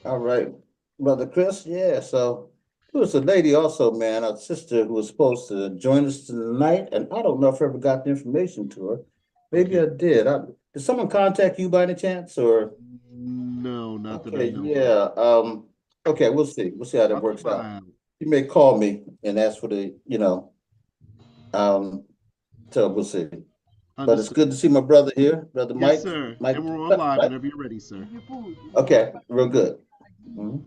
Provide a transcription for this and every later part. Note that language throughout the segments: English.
All right, Brother Chris. Yeah, so there was a lady also, man, a sister who was supposed to join us tonight, and I don't know if I ever got the information to her. Maybe Okay. I did. Did someone contact you by any chance, or? No, not that I Okay, know of. yeah. Okay, we'll see. We'll see how that I'll keep works my out. eye out. You may call me and ask for um, so we'll see. But it's Understood. good to see my brother here, Brother Yes, Mike. sir. Mike, And we're on live right? whenever you're ready, sir. Okay, real good. Mhm.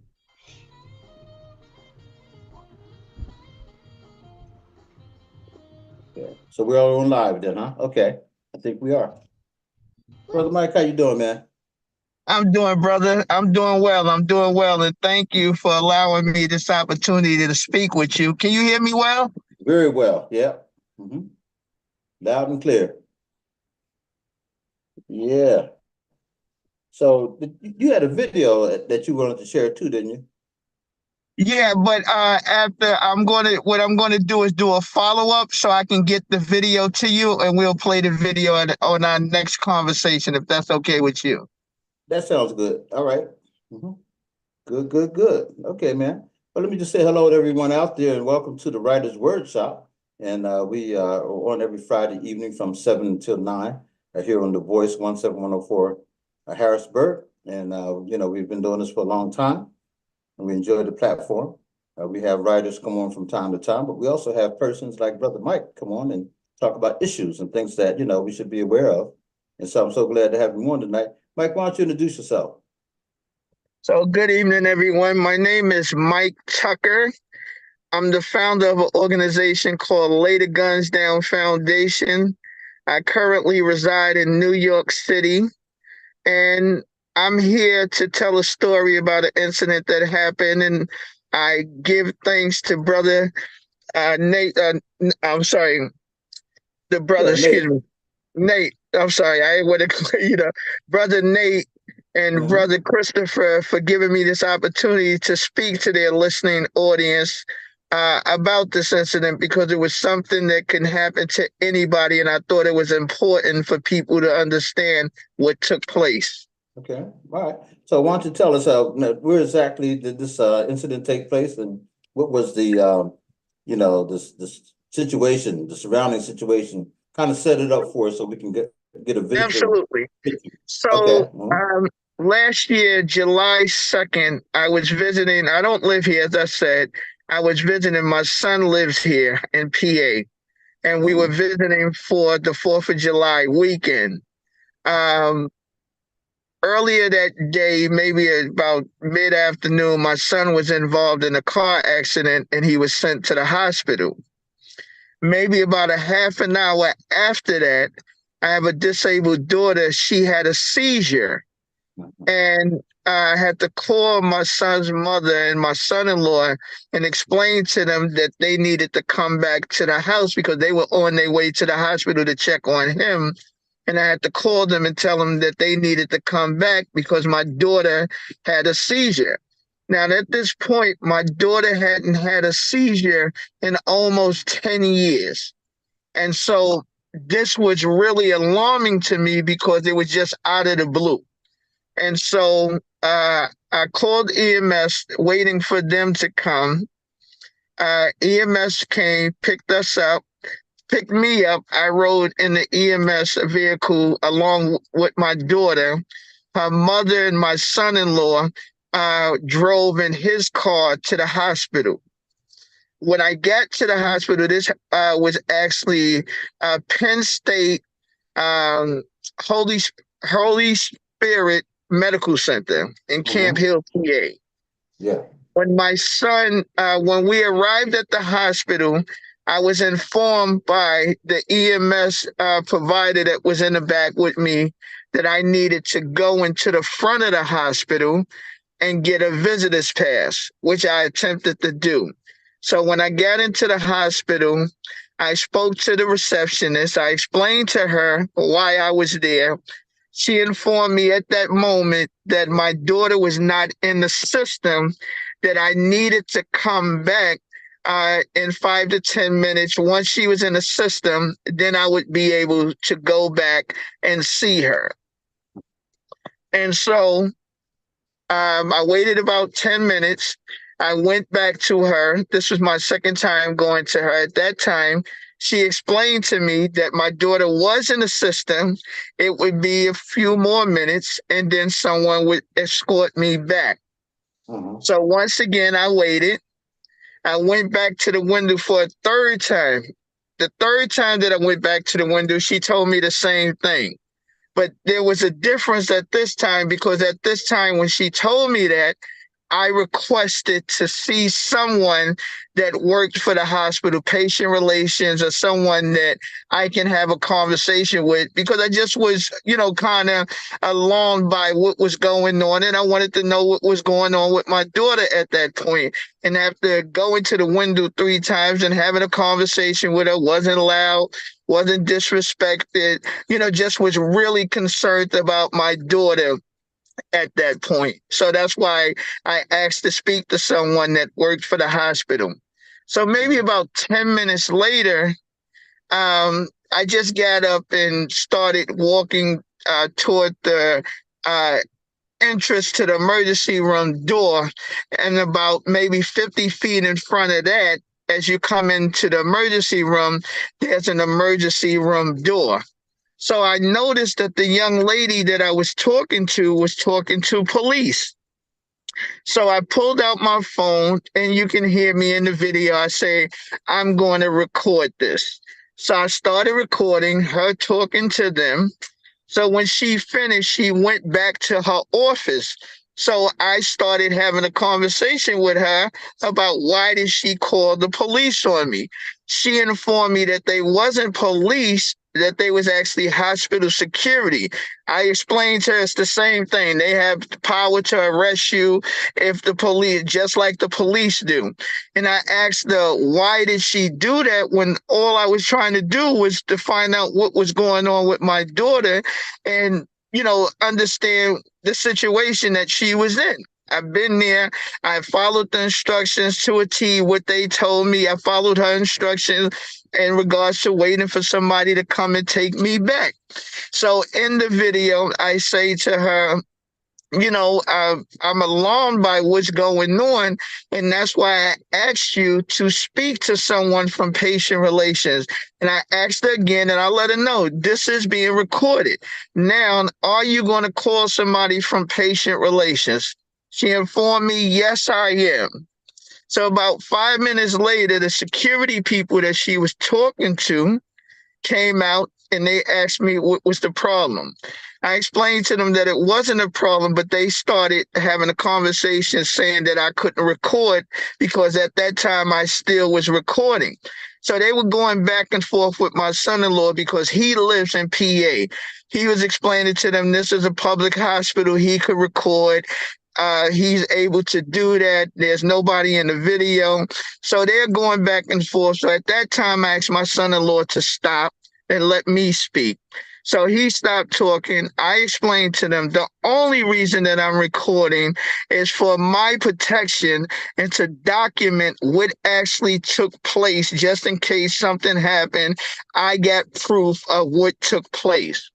Yeah. So we're all on live then, huh? Okay. I think we are. Brother Mike, how you doing, man? I'm doing, brother. I'm doing well. I'm doing well. And thank you for allowing me this opportunity to speak with you. Can you hear me well? Very well. Yeah. hmm Loud and clear. Yeah. So you had a video that you wanted to share too, didn't you? Yeah, but after what I'm gonna do is do a follow up so I can get the video to you, and we'll play the video on our next conversation if that's okay with you. That sounds good. All right. Mhm. Good, good, good. Okay, man. Well, let me just say hello to everyone out there and welcome to the Writers Wordshop. And we are on every Friday evening from 7 until 9 here on The Voice 17104 Harrisburg. And, we've been doing this for a long time and we enjoy the platform. We have writers come on from time to time, but we also have persons like Brother Mike come on and talk about issues and things that, we should be aware of. And so I'm so glad to have you on tonight. Mike, why don't you introduce yourself? So, good evening, everyone. My name is Mike Tucker. I'm the founder of an organization called Lay the Guns Down Foundation. I currently reside in New York City, and I'm here to tell a story about an incident that happened. And I give thanks to brother Nate. I'm sorry, the brother. Yeah, Excuse Nate. me, Nate. I'm sorry. I would have, brother Nate and Mhm. brother Christopher for giving me this opportunity to speak to their listening audience about this incident because it was something that can happen to anybody, and I thought it was important for people to understand what took place. Okay, all right. So why don't you tell us, now, where exactly did this incident take place, and what was the this situation, the surrounding situation, kind of set it up for us so we can get a visual Absolutely. picture. Okay. So, last year, July 2nd, I was visiting. I don't live here, as I said. I was visiting. My son lives here in PA, and we were Mhm. visiting for the 4th of July weekend. Um, Earlier that day, maybe about mid afternoon, my son was involved in a car accident and he was sent to the hospital. Maybe about a half an hour after that, I have a disabled daughter. She had a seizure, and I had to call my son's mother and my son-in-law and explain to them that they needed to come back to the house because they were on their way to the hospital to check on him. And I had to call them and tell them that they needed to come back because my daughter had a seizure. Now, at this point, my daughter hadn't had a seizure in almost 10 years. And so this was really alarming to me because it was just out of the blue. And so I called EMS, waiting for them to come. EMS came, picked us up, picked me up. I rode in the EMS vehicle along with my daughter. Her mother and my son in law drove in his car to the hospital. When I got to the hospital, this was actually Penn State um, Holy Holy Spirit Medical Center in Camp Mhm. Hill, PA. Yeah. When we arrived at the hospital, I was informed by the EMS provider that was in the back with me that I needed to go into the front of the hospital and get a visitor's pass, which I attempted to do. So when I got into the hospital, I spoke to the receptionist. I explained to her why I was there. She informed me at that moment that my daughter was not in the system, that I needed to come back in 5 to 10 minutes. Once she was in the system, then I would be able to go back and see her. And so I waited about 10 minutes. I went back to her. This was my second time going to her. At that time, she explained to me that my daughter was in the system. It would be a few more minutes, and then someone would escort me back. So once again, I waited. I went back to the window for a third time. The third time that I went back to the window, she told me the same thing. But there was a difference at this time, because at this time when she told me that, I requested to see someone that worked for the hospital, patient relations, or someone that I can have a conversation with, because I just was, kind of alarmed by what was going on. And I wanted to know what was going on with my daughter at that point. And after going to the window 3 times and having a conversation with her, wasn't loud, wasn't disrespected, just was really concerned about my daughter at that point. So that's why I asked to speak to someone that worked for the hospital. So maybe about 10 minutes later, I just got up and started walking toward the entrance to the emergency room door. And about maybe 50 feet in front of that, as you come into the emergency room, there's an emergency room door. So I noticed that the young lady that I was talking to police. So I pulled out my phone, and you can hear me in the video. I say, I'm going to record this. So I started recording her talking to them. So when she finished, she went back to her office. So I started having a conversation with her about why did she call the police on me. She informed me that they wasn't police, that they was actually hospital security. I explained to her it's the same thing. They have the power to arrest you if the police, just like the police do. And I asked her, why did she do that, when all I was trying to do was to find out what was going on with my daughter and, understand the situation that she was in. I've been there. I followed the instructions to a T, what they told me. I followed her instructions in regards to waiting for somebody to come and take me back. So in the video, I say to her, I'm alarmed by what's going on, and that's why I asked you to speak to someone from patient relations. And I asked her again, and I let her know, this is being recorded. Now, are you going to call somebody from patient relations? She informed me, yes, I am. So about 5 minutes later, the security people that she was talking to came out, and they asked me what was the problem. I explained to them that it wasn't a problem, but they started having a conversation saying that I couldn't record because at that time I still was recording. So they were going back and forth with my son-in-law because he lives in PA. He was explaining to them this is a public hospital. He could record. He's able to do that. There's nobody in the video. So they're going back and forth. So at that time, I asked my son-in-law to stop and let me speak. So he stopped talking. I explained to them the only reason that I'm recording is for my protection and to document what actually took place, just in case something happened. I got proof of what took place.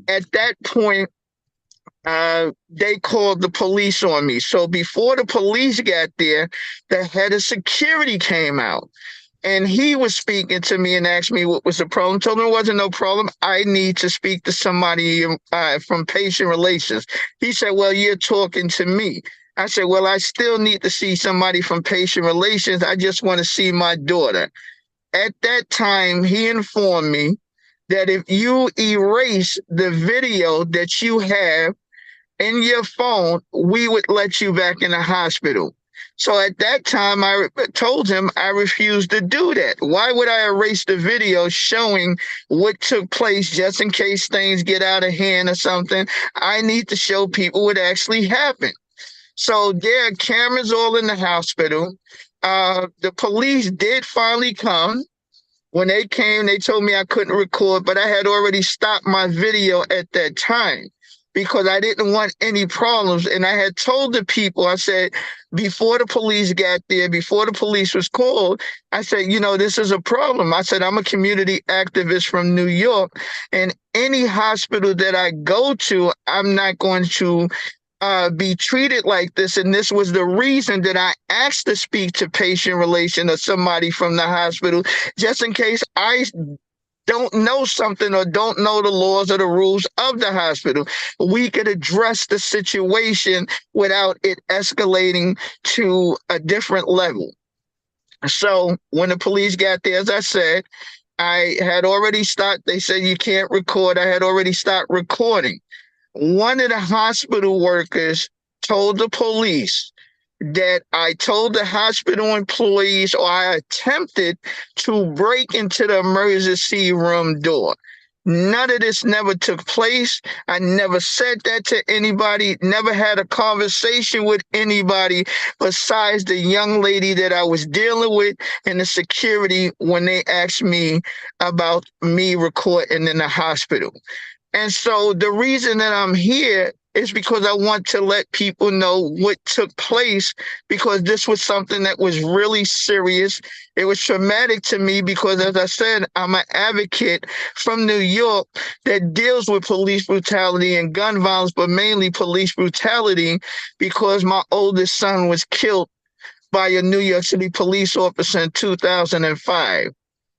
At that point, they called the police on me. So before the police got there, the head of security came out. And he was speaking to me and asked me what was the problem. Told him there wasn't no problem. I need to speak to somebody from patient relations. He said, well, you're talking to me. I said, well, I still need to see somebody from patient relations. I just want to see my daughter. At that time, he informed me that if you erase the video that you have in your phone, we would let you back in the hospital. So at that time, I told him I refused to do that. Why would I erase the video showing what took place just in case things get out of hand or something? I need to show people what actually happened. So there are cameras all in the hospital. The police did finally come. When they came, they told me I couldn't record, but I had already stopped my video at that time because I didn't want any problems. And I had told the people, I said, before the police got there, before the police was called, I said, this is a problem. I said, I'm a community activist from New York, and any hospital that I go to, I'm not going to be treated like this. And this was the reason that I asked to speak to patient relation or somebody from the hospital, just in case I don't know something or don't know the laws or the rules of the hospital. We could address the situation without it escalating to a different level. So when the police got there, as I said, I had already started. They said you can't record. I had already started recording. One of the hospital workers told the police that I told the hospital employees, or I attempted to break into the emergency room door. None of this never took place. I never said that to anybody, never had a conversation with anybody besides the young lady that I was dealing with and the security when they asked me about me recording in the hospital. And so the reason that I'm here is because I want to let people know what took place, because this was something that was really serious. It was traumatic to me because, as I said, I'm an advocate from New York that deals with police brutality and gun violence, but mainly police brutality, because my oldest son was killed by a New York City police officer in 2005.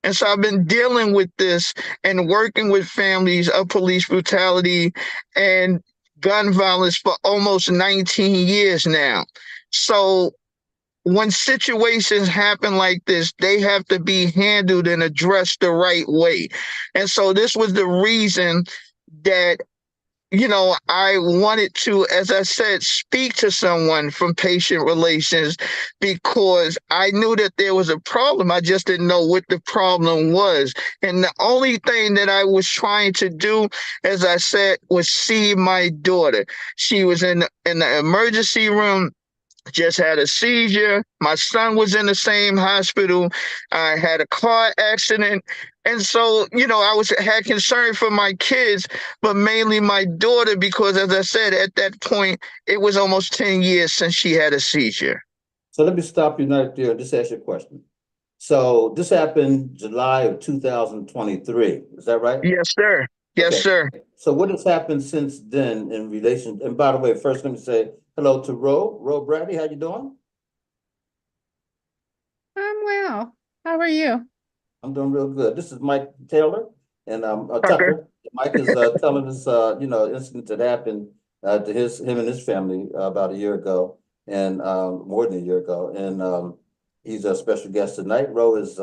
And so I've been dealing with this and working with families of police brutality and gun violence for almost 19 years now. So when situations happen like this, they have to be handled and addressed the right way. And so this was the reason that I wanted to, as I said, speak to someone from patient relations, because I knew that there was a problem. I just didn't know what the problem was. And the only thing that I was trying to do, as I said, was see my daughter. She was in the emergency room, just had a seizure. My son was in the same hospital. I had a car accident. And so, had concern for my kids, but mainly my daughter, because as I said, at that point, it was almost 10 years since she had a seizure. So let me stop you right there and just ask you a question. So this happened July of 2023. Is that right? Yes, sir. Yes, Okay. sir. So what has happened since then in relation? And by the way, first let me say hello to Ro Bradley. How you doing? I'm well. How are you? I'm doing real good. This is Mike Taylor and Tucker. Tucker. Mike is telling us incident that happened to him and his family about a year ago, and more than a year ago. And he's a special guest tonight. Ro is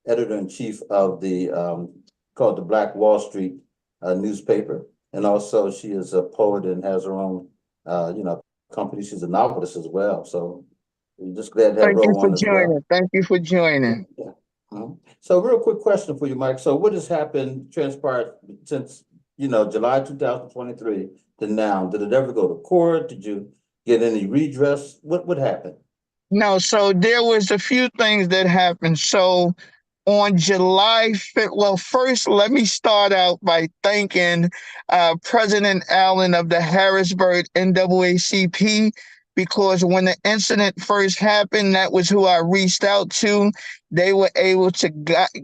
editor-in-chief of the called the Black Wall Street newspaper, and also she is a poet and has her own company. She's a novelist as well. So we're just glad to have Thank you Ro for on as well. joining. Thank you for joining. Yeah. So real quick question for you, Mike. So what has transpired since, July 2023 to now? Did it ever go to court? Did you get any redress? What happened? No, so there was a few things that happened. So on July 5th, well, first, let me start out by thanking President Allen of the Harrisburg NAACP, because when the incident first happened, that was who I reached out to. They were able to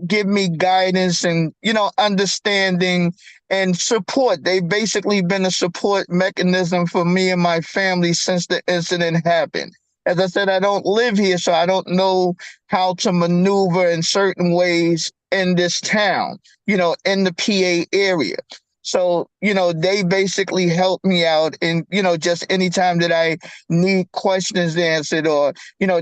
give me guidance and, understanding and support. They've basically been a support mechanism for me and my family since the incident happened. As I said, I don't live here, so I don't know how to maneuver in certain ways in this town, in the PA area. So, they basically help me out in, just anytime that I need questions answered or,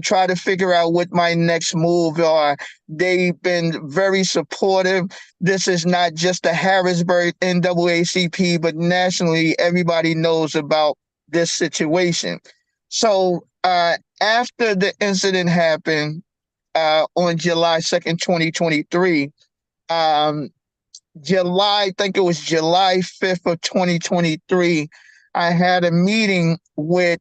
try to figure out what my next move are. They've been very supportive. This is not just the Harrisburg NAACP, but nationally, everybody knows about this situation. So after the incident happened on July 2nd, 2023, I think it was July 5th of 2023, I had a meeting with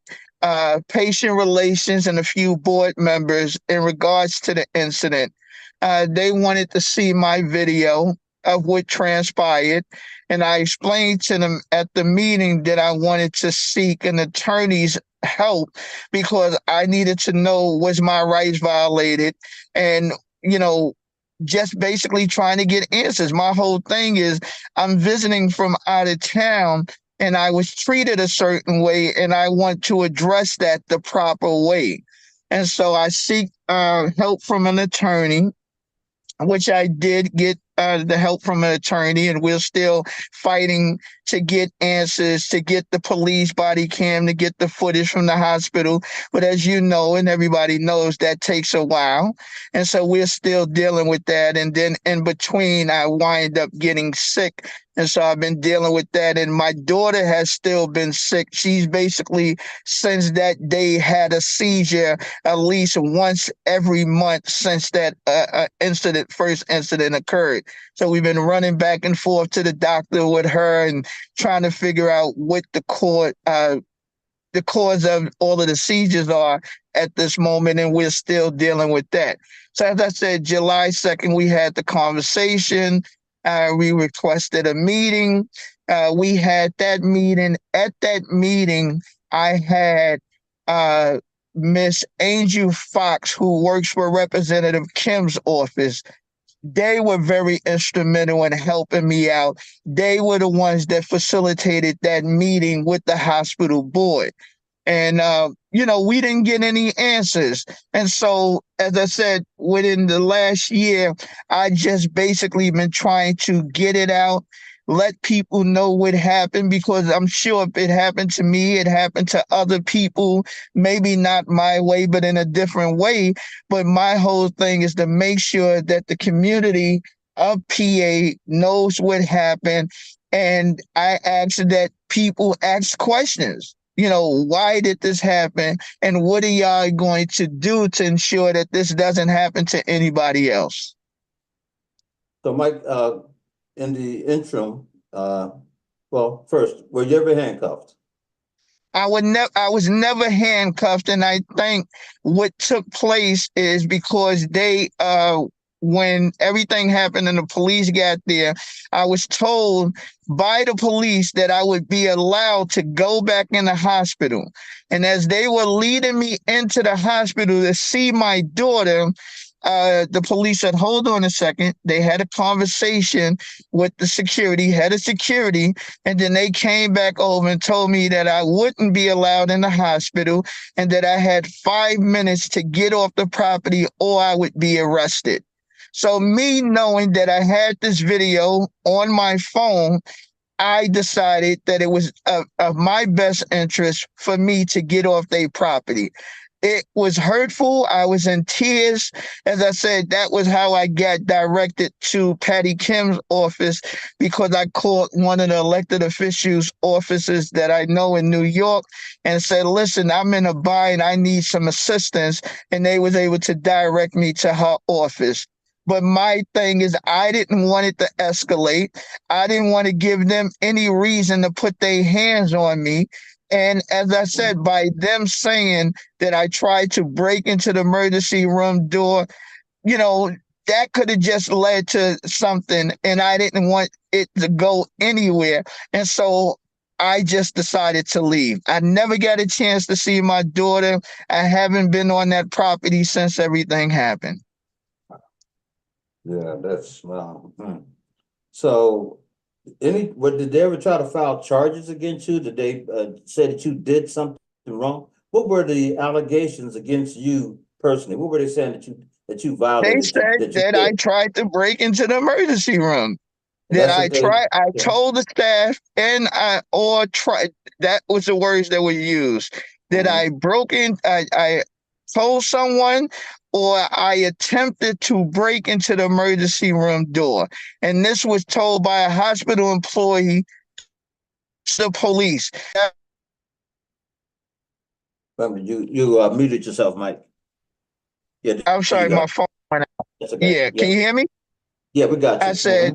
patient relations and a few board members in regards to the incident. They wanted to see my video of what transpired, and I explained to them at the meeting that I wanted to seek an attorney's help because I needed to know, was my rights violated, and just basically trying to get answers. My whole thing is I'm visiting from out of town and I was treated a certain way, and I want to address that the proper way. And so I seek help from an attorney, which I did get the help from an attorney, and we're still fighting to get answers, to get the police body cam, to get the footage from the hospital. But as you know, and everybody knows, that takes a while. And so we're still dealing with that. And then in between, I wind up getting sick. And so I've been dealing with that. And my daughter has still been sick. She's basically, since that day, had a seizure at least once every month since that first incident occurred. So we've been running back and forth to the doctor with her and trying to figure out what the cause of all of the seizures are at this moment, and we're still dealing with that. So as I said, July 2nd, we had the conversation. We requested a meeting. We had that meeting. At that meeting, I had Miss Angel Fox, who works for Representative Kim's office. They were very instrumental in helping me out. They were the ones that facilitated that meeting with the hospital board. And, we didn't get any answers. And so, as I said, within the last year, I just basically been trying to get it out, let people know what happened, because I'm sure if it happened to me, it happened to other people, maybe not my way, but in a different way. But my whole thing is to make sure that the community of PA knows what happened. And I ask that people ask questions. Why did this happen? And what are y'all going to do to ensure that this doesn't happen to anybody else? So Mike, in the interim, well, first, were you ever handcuffed? I was never handcuffed, and I think what took place is because when everything happened and the police got there, I was told by the police that I would be allowed to go back in the hospital. And as they were leading me into the hospital to see my daughter, the police said, hold on a second. They had a conversation with the head of security, and then they came back over and told me that I wouldn't be allowed in the hospital and that I had 5 minutes to get off the property or I would be arrested. So me knowing that I had this video on my phone, I decided that it was of my best interest for me to get off their property. It was hurtful. I was in tears. As I said, that was how I got directed to Patty Kim's office, because I called one of the elected officials' offices that I know in New York and said, listen, I'm in a bind. I need some assistance. And they was able to direct me to her office. But my thing is, I didn't want it to escalate. I didn't want to give them any reason to put their hands on me. And as I said, by them saying that I tried to break into the emergency room door, that could have just led to something, and I didn't want it to go anywhere. And so I just decided to leave. I never got a chance to see my daughter. I haven't been on that property since everything happened. Yeah, that's wow. So, did they ever try to file charges against you? Did they say that you did something wrong? What were the allegations against you personally? What were they saying that you They violated? said that I tried to break into the emergency room. That's what I told the staff, and that was the words that were used, that I broke in, I told someone, or I attempted to break into the emergency room door. And this was told by a hospital employee to the police. You muted yourself, Mike. Yeah, I'm sorry, my phone went out. that's okay. Yeah, can you hear me? Yeah, we got you. I said,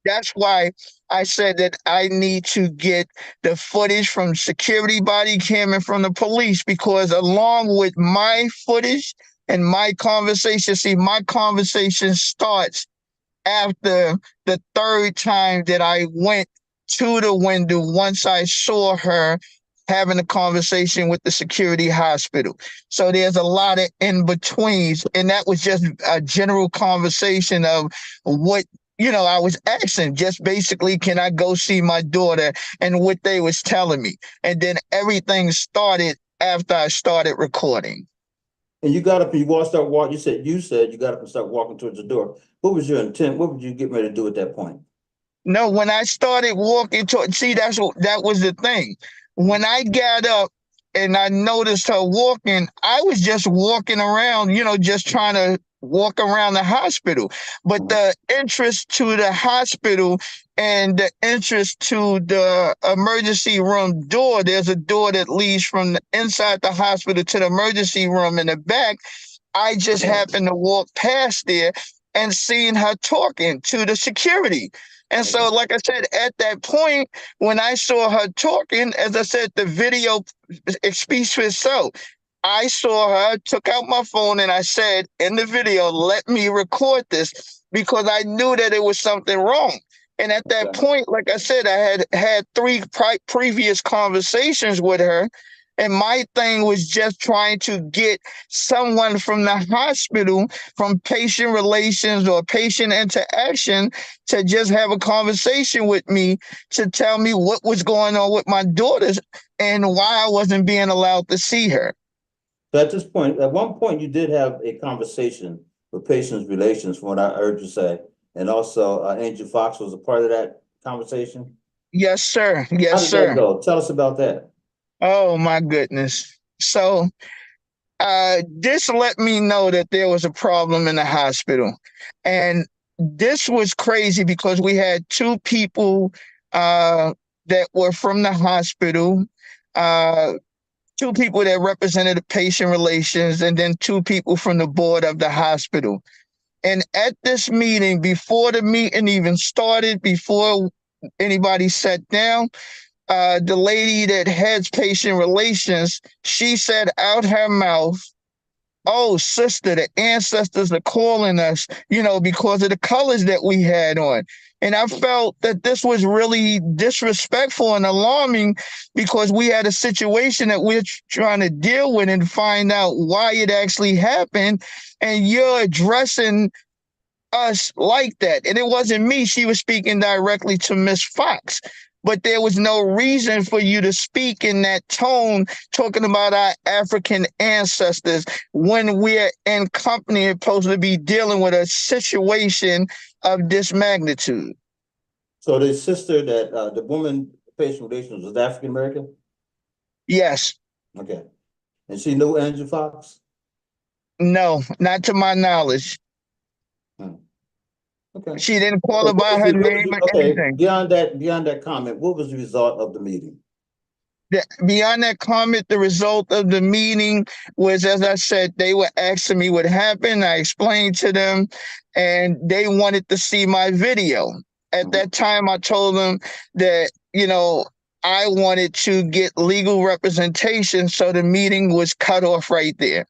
that's why I said that I need to get the footage from security body cam and from the police, because along with my footage and my conversation, my conversation starts after the third time that I went to the window, once I saw her having a conversation with the security hospital. So there's a lot of in-betweens, and that was just a general conversation of what I was asking just basically, can I go see my daughter, and what they was telling me. And then everything started after I started recording. And you got up and start walking. You said you got up and started walking towards the door. What was your intent? What were you getting ready to do at that point? No, when I started walking toward, see, that was the thing. When I got up and I noticed her walking, I was just walking around, just trying to walk around the hospital. But the entrance to the hospital and the entrance to the emergency room door, there's a door that leads from the inside the hospital to the emergency room in the back. I just happened to walk past there and seen her talking to the security. And so, like I said, at that point, when I saw her talking, as I said, the video speaks for itself. I saw her, took out my phone, and I said in the video, let me record this, because I knew that it was something wrong. And at that point, like I said, I had three previous conversations with her. And my thing was just trying to get someone from the hospital, from patient relations or patient interaction, to just have a conversation with me to tell me what was going on with my daughters and why I wasn't being allowed to see her. So at one point, you did have a conversation with patients' relations, from what I heard you say. And also, Angel Fox was a part of that conversation. Yes, sir. Yes, How did sir. that go? Tell us about that. Oh, my goodness. So this let me know that there was a problem in the hospital. And this was crazy because we had two people that were from the hospital, two people that represented the patient relations, and then two people from the board of the hospital. And at this meeting, before the meeting even started, before anybody sat down, the lady that heads patient relations, she said out her mouth, "Oh, sister, the ancestors are calling us, because of the colors that we had on." And I felt that this was really disrespectful and alarming, because we had a situation that we're trying to deal with and find out why it actually happened. And you're addressing us like that. And it wasn't me. She was speaking directly to Miss Fox. But there was no reason for you to speak in that tone, talking about our African ancestors, when we're in company and supposed to be dealing with a situation of this magnitude. So the sister the woman patient relations was African American? Yes. Okay. And she knew Angel Fox? No, not to my knowledge. Okay. She didn't call her by her name or anything. Beyond that comment, what was the result of the meeting? Beyond that comment, the result of the meeting was, as I said, they were asking me what happened. I explained to them, and they wanted to see my video. At that time, I told them that, I wanted to get legal representation, so the meeting was cut off right there.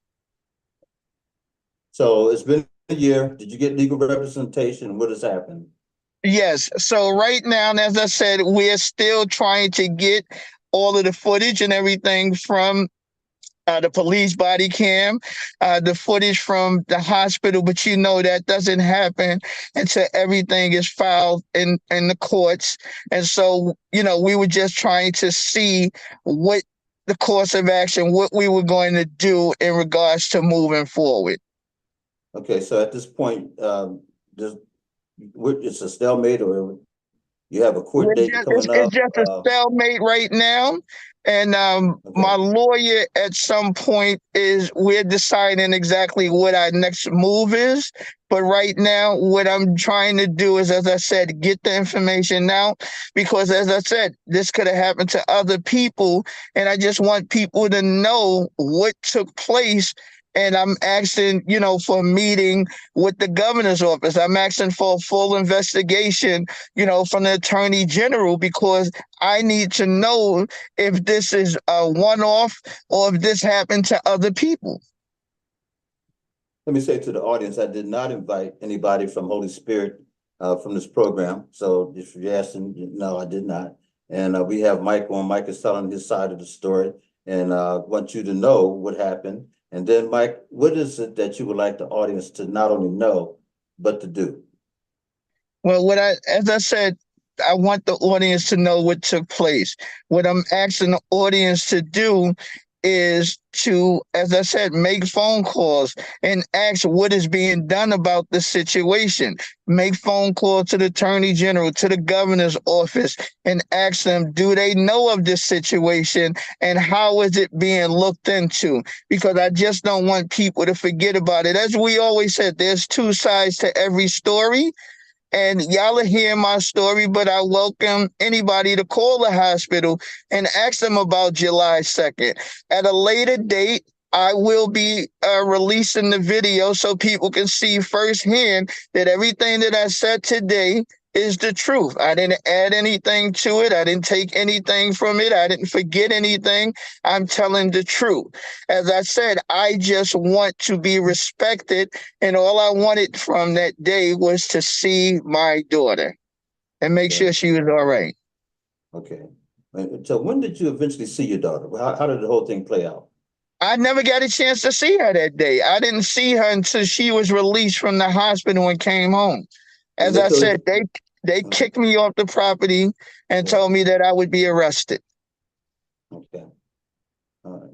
So it's been a year. Did you get legal representation? What has happened? Yes. So right now, as I said, we're still trying to get all of the footage and everything from the police body cam, the footage from the hospital, but that doesn't happen until everything is filed in the courts. And so, we were just trying to see what the course of action, what we were going to do in regards to moving forward. Okay, so at this point, it's a stalemate, or you have a court date coming up? It's just a stalemate right now. And my lawyer at some point we're deciding exactly what our next move is. But right now, what I'm trying to do is, as I said, get the information out, because, as I said, this could have happened to other people. And I just want people to know what took place. And I'm asking, for a meeting with the governor's office. I'm asking for a full investigation, from the attorney general, because I need to know if this is a one-off or if this happened to other people. Let me say to the audience, I did not invite anybody from Holy Spirit from this program. So if you're asking, no, I did not. And we have Mike on. Mike is telling his side of the story, and want you to know what happened. And then, Mike, what is it that you would like the audience to not only know, but to do? Well, as I said, I want the audience to know what took place. What I'm asking the audience to do is to, as I said, make phone calls and ask what is being done about the situation. Make phone calls to the Attorney General, to the governor's office, and ask them, do they know of this situation and how is it being looked into? Because I just don't want people to forget about it. As we always said, there's two sides to every story. And y'all are hearing my story, but I welcome anybody to call the hospital and ask them about July 2nd. At a later date, I will be releasing the video so people can see firsthand that everything that I said today is the truth. I didn't add anything to it. I didn't take anything from it. I didn't forget anything. I'm telling the truth. As I said, I just want to be respected, and all I wanted from that day was to see my daughter and make Okay. sure she was all right. Okay. So when did you eventually see your daughter? How did the whole thing play out? I never got a chance to see her that day. I didn't see her until she was released from the hospital and came home. And As they I told said, they you, kicked me off the property and yeah, told me that I would be arrested. okay. All right.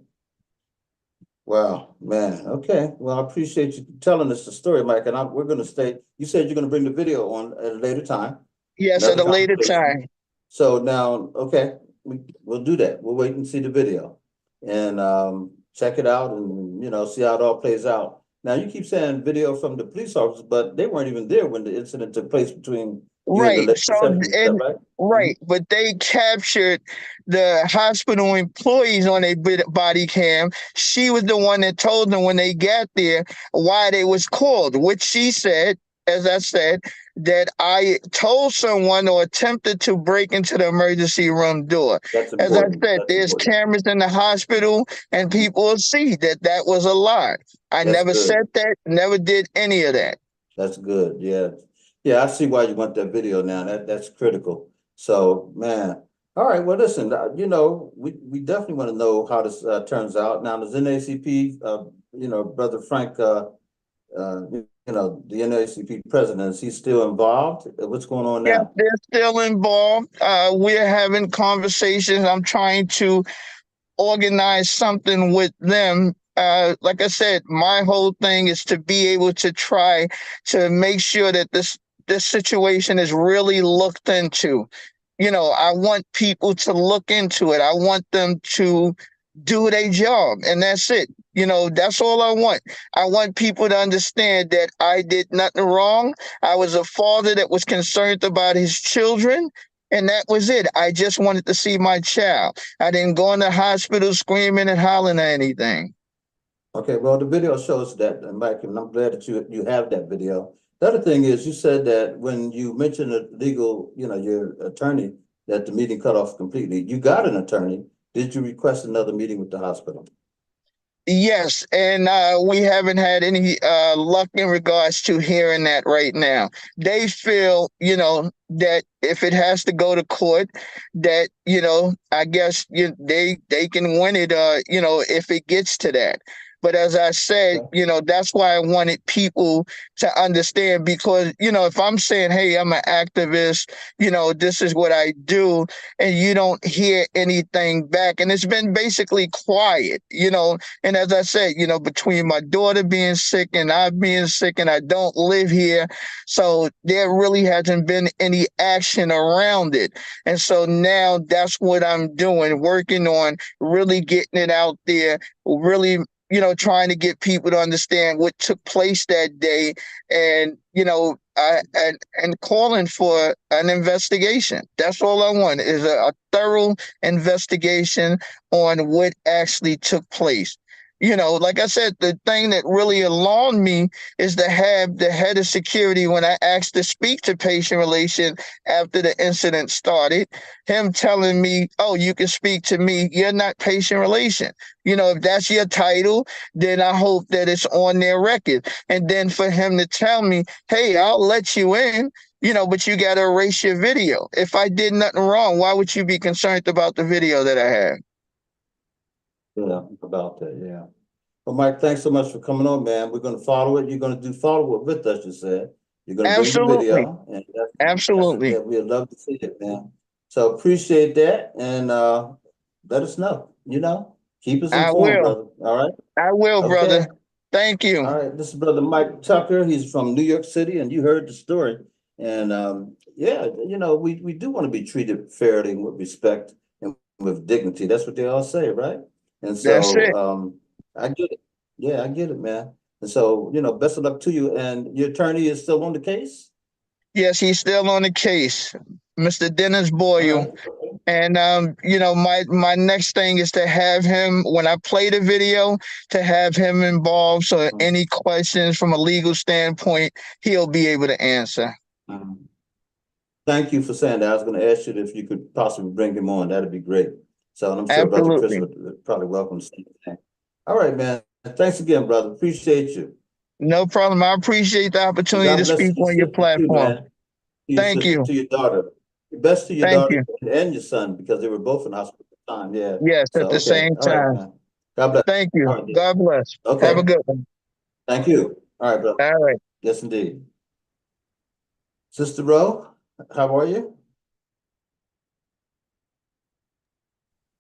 Wow, man. Okay. Well, I appreciate you telling us the story, Mike. And we're going to stay. You said you're going to bring the video on at a later time, Yes, at another a later conversation. time. So now, okay, we'll do that. We'll wait and see the video and check it out and, see how it all plays out. Now, you keep saying video from the police officers, but they weren't even there when the incident took place between you and the Right. lady So, receptionist. Is that and right? right, but they captured the hospital employees on a body cam. She was the one that told them when they got there why they was called, which she said, as I said, that I told someone or attempted to break into the emergency room door. That's As I important. said, That's there's important. cameras in the hospital, and Mhm. people will see that that was a lie. I That's never good. said that, never did any of that. That's good. Yeah. Yeah, I see why you want that video now. That's critical. So, man. All right. Well, listen, we definitely want to know how this turns out. Now, does NAACP, Brother Frank, the NAACP president, is he still involved? What's going on Yes, now? they're still involved. We're having conversations. I'm trying to organize something with them. Like I said, my whole thing is to be able to try to make sure that this situation is really looked into. I want people to look into it. I want them to do their job, and that's it. That's all I want. I want people to understand that I did nothing wrong. I was a father that was concerned about his children, and that was it. I just wanted to see my child. I didn't go in the hospital screaming and hollering or anything. Okay, well, the video shows that, and Mike, and I'm glad that you have that video. The other thing is, you said that when you mentioned a legal, your attorney, that the meeting cut off completely. You got an attorney. Did you request another meeting with the hospital? Yes, and we haven't had any luck in regards to hearing that right now. They feel, that if it has to go to court, that I guess they can win it. If it gets to that. But as I said, that's why I wanted people to understand, because if I'm saying, hey, I'm an activist, this is what I do, and you don't hear anything back, and it's been basically quiet, and as I said, between my daughter being sick and I being sick, and I don't live here, so there really hasn't been any action around it. And so now that's what I'm doing, working on really getting it out there, really, trying to get people to understand what took place that day, and, and calling for an investigation. That's all I want, is a thorough investigation on what actually took place. Like I said, the thing that really alarmed me is to have the head of security, when I asked to speak to patient relation after the incident started, him telling me, oh, you can speak to me. You're not patient relation. If that's your title, then I hope that it's on their record. And then for him to tell me, hey, I'll let you in, but you got to erase your video. If I did nothing wrong, why would you be concerned about the video that I have? Yeah, about that, yeah. Well, Mike, thanks so much for coming on, man. We're going to follow it. You're going to do follow up with us, you said. You're gonna bring the Absolutely. video, and Absolutely. we'd love to see it, man. So appreciate that, and let us know. Keep us I informed, will. brother. All right. I will, Okay. brother. Thank you. All right. This is Brother Mike Tucker. He's from New York City, and you heard the story. And yeah, we do want to be treated fairly and with respect and with dignity. That's what they all say, right? And That's so it. I get it. Yeah, I get it, man. And so, best of luck to you. And your attorney is still on the case? Yes, he's still on the case, Mr. Dennis All Boyle. right. And my next thing is to have him, when I play the video, to have him involved, so any questions from a legal standpoint, he'll be able to answer. Mhm. Thank you for saying that. I was going to ask you if you could possibly bring him on. That'd be great. So I'm sure Brother Chris Absolutely. would probably welcome the same thing. All right, man. Thanks again, brother. Appreciate you. No problem. I appreciate the And opportunity God to bless speak your on your sister too, platform. man. To your Thank sister, you. to your daughter. Best to your Thank daughter you. and your son, because they were both in the hospital at the time. Yeah. Yes, So at the okay. same All right, time. man. God bless. Thank you. All right, dude. God bless. Okay. Have a good one. Thank you. All right, brother. All right. Yes, indeed. Sister Rowe, how are you?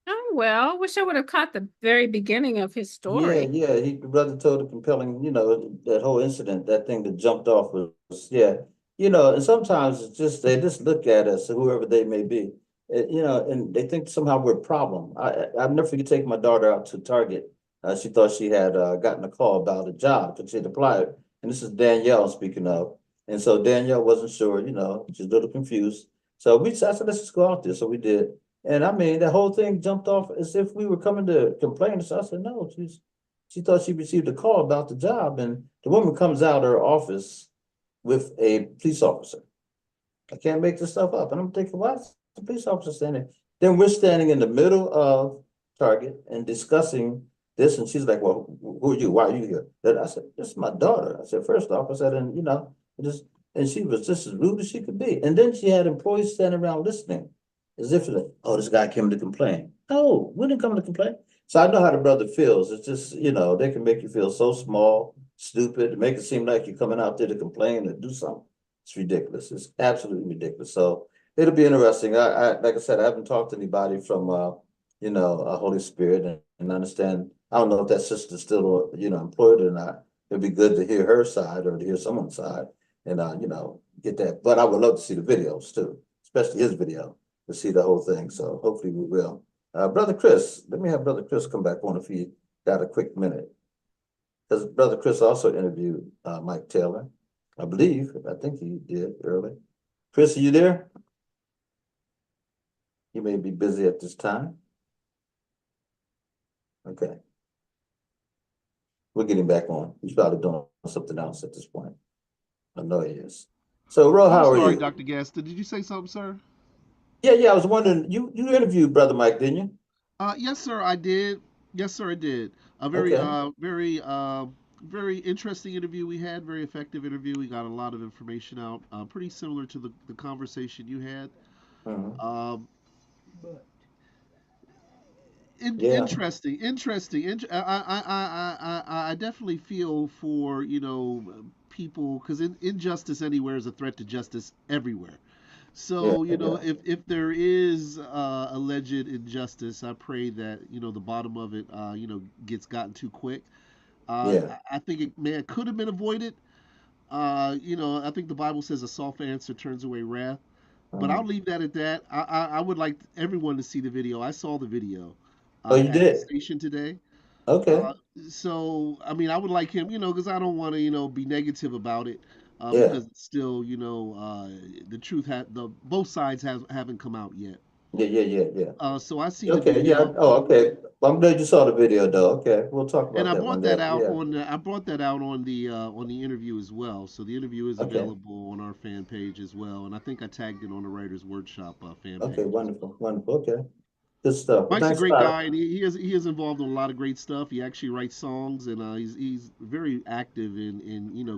Oh, well, wish I would have caught the very beginning of his story. Yeah. The brother told a compelling, that whole incident, that thing that jumped off was, yeah. And sometimes it's just, they just look at us, whoever they may be, and they think somehow we're a problem. I'll never forget taking my daughter out to Target. She thought she had gotten a call about a job because she had applied. And this is Danielle speaking of. And so Danielle wasn't sure, she's a little confused. So I said, let's just go out there. So we did. And I mean, the whole thing jumped off as if we were coming to complain. So I said, no, she thought she received a call about the job. And the woman comes out of her office with a police officer. I can't make this stuff up. And I'm thinking, why is the police officer standing? Then we're standing in the middle of Target and discussing this. And she's like, well, who are you? Why are you here? Then I said, this is my daughter. I said, first off, I said, and just, and she was just as rude as she could be. And then she had employees standing around listening. As if like, oh, this guy came to complain. No, we didn't come to complain. So I know how the brother feels. It's just, they can make you feel so small, stupid, make it seem like you're coming out there to complain or do something. It's ridiculous. It's absolutely ridiculous. So it'll be interesting. Like I said, I haven't talked to anybody from Holy Spirit and understand. I don't know if that sister's still employed or not. It'd be good to hear her side or to hear someone's side and get that. But I would love to see the videos too, especially his video, to see the whole thing. So hopefully we will. Brother Chris, let me have Brother Chris come back on if he got a quick minute. Because Brother Chris also interviewed Mike Taylor. I think he did early. Chris, are you there? You may be busy at this time. Okay. We'll get him back on. He's probably doing something else at this point. I know he is. So, Ro, I'm how are sorry, you? Dr. Gadsden. Did you say something, sir? Yeah. I was wondering, you interviewed Brother Mike, didn't you? Yes, sir, I did. Yes, sir, I did. A very, Okay. very interesting interview we had. Very effective interview. We got a lot of information out. Pretty similar to the conversation you had. Mhm. Um, Yeah. interesting. I definitely feel for people because injustice anywhere is a threat to justice everywhere. Yeah. So if there is alleged injustice, I pray that the bottom of it gets gotten too quick. Yeah. I think it could have been avoided. I think the Bible says a soft answer turns away wrath. But I'll Mhm. leave that at that. I would like everyone to see the video. I saw the video Oh, you at the did? station today. Okay. Uh, so I mean, I would like him, because I don't want to, be negative about it, Yeah. because it's still, the truth the both sides haven't come out yet. Yeah. So I seen the Okay. Yeah. video, Oh, okay. Well, I'm glad you saw the video, though. Okay. We'll talk and about that one day. Yeah. I brought that out on the interview as well. So the interview is Okay. available on our fan page as well, and I think I tagged it on the Writers Workshop fan Okay. page as Wonderful. well. Wonderful. Okay. Good stuff. Well, Mike's a thanks a great lot. guy, and he is involved in a lot of great stuff. He actually writes songs, and he's very active in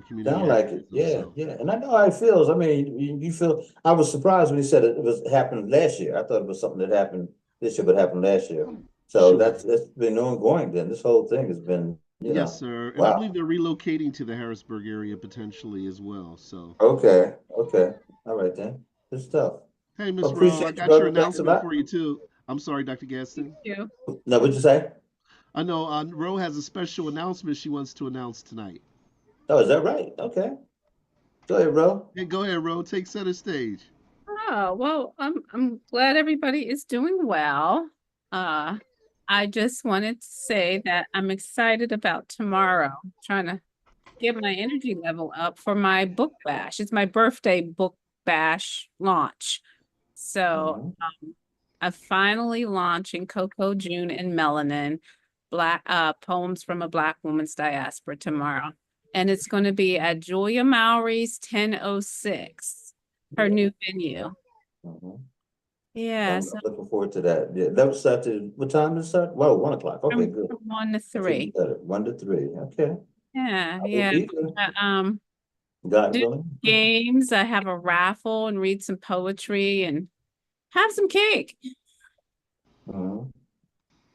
community Sound like it. activism. Yeah. So Yeah. And I know how it feels. I mean, you feel, I was surprised when he said it was happened last year. I thought it was something that happened this year, but happened last year. So sure, that's been ongoing then. This whole thing has been you Yes, know. sir. And I believe Wow. they're relocating to the Harrisburg area potentially as well. So, Okay. Okay. All right then. Good stuff. hey, Miss Rowe, I Appreciate you, got your brother. Thanks a announcement lot. for you too. I'm sorry, Dr. Thank Gaston. you. No, what'd you say? I know Rowe has a special announcement she wants to announce tonight. Oh, is that right? Okay. Go ahead, bro. Hey, go ahead, Rowe. Take center stage. Oh, well, I'm glad everybody is doing well. Uh, I just wanted to say that I'm excited about tomorrow. Trying to get my energy level up for my book bash. It's my birthday book bash launch. So Mhm. I'm finally launching Coco, June, and Melanin, Black Poems from a Black Woman's Diaspora tomorrow. And it's going to be at Julia Mowry's 1006, her Yeah. new venue. Mhm. Yeah, I'm so looking forward to that. Yeah, that was started. What time did it start? Whoa, 1 o'clock. Okay, good. from 1 to That's even 3. better. 1 to 3. Okay. Yeah, I will yeah. be there. God Do willing. games. I have a raffle and read some poetry and have some cake. Mhm.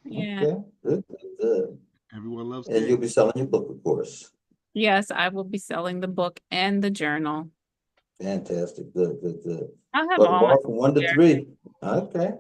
Yeah. Okay. Good, good, good. Everyone loves And you'll cake. be selling your book, of course. Yes, I will be selling the book and the journal. Fantastic. Good, good, good. I'll have Well, all my tomorrow from 1 to 3. Okay.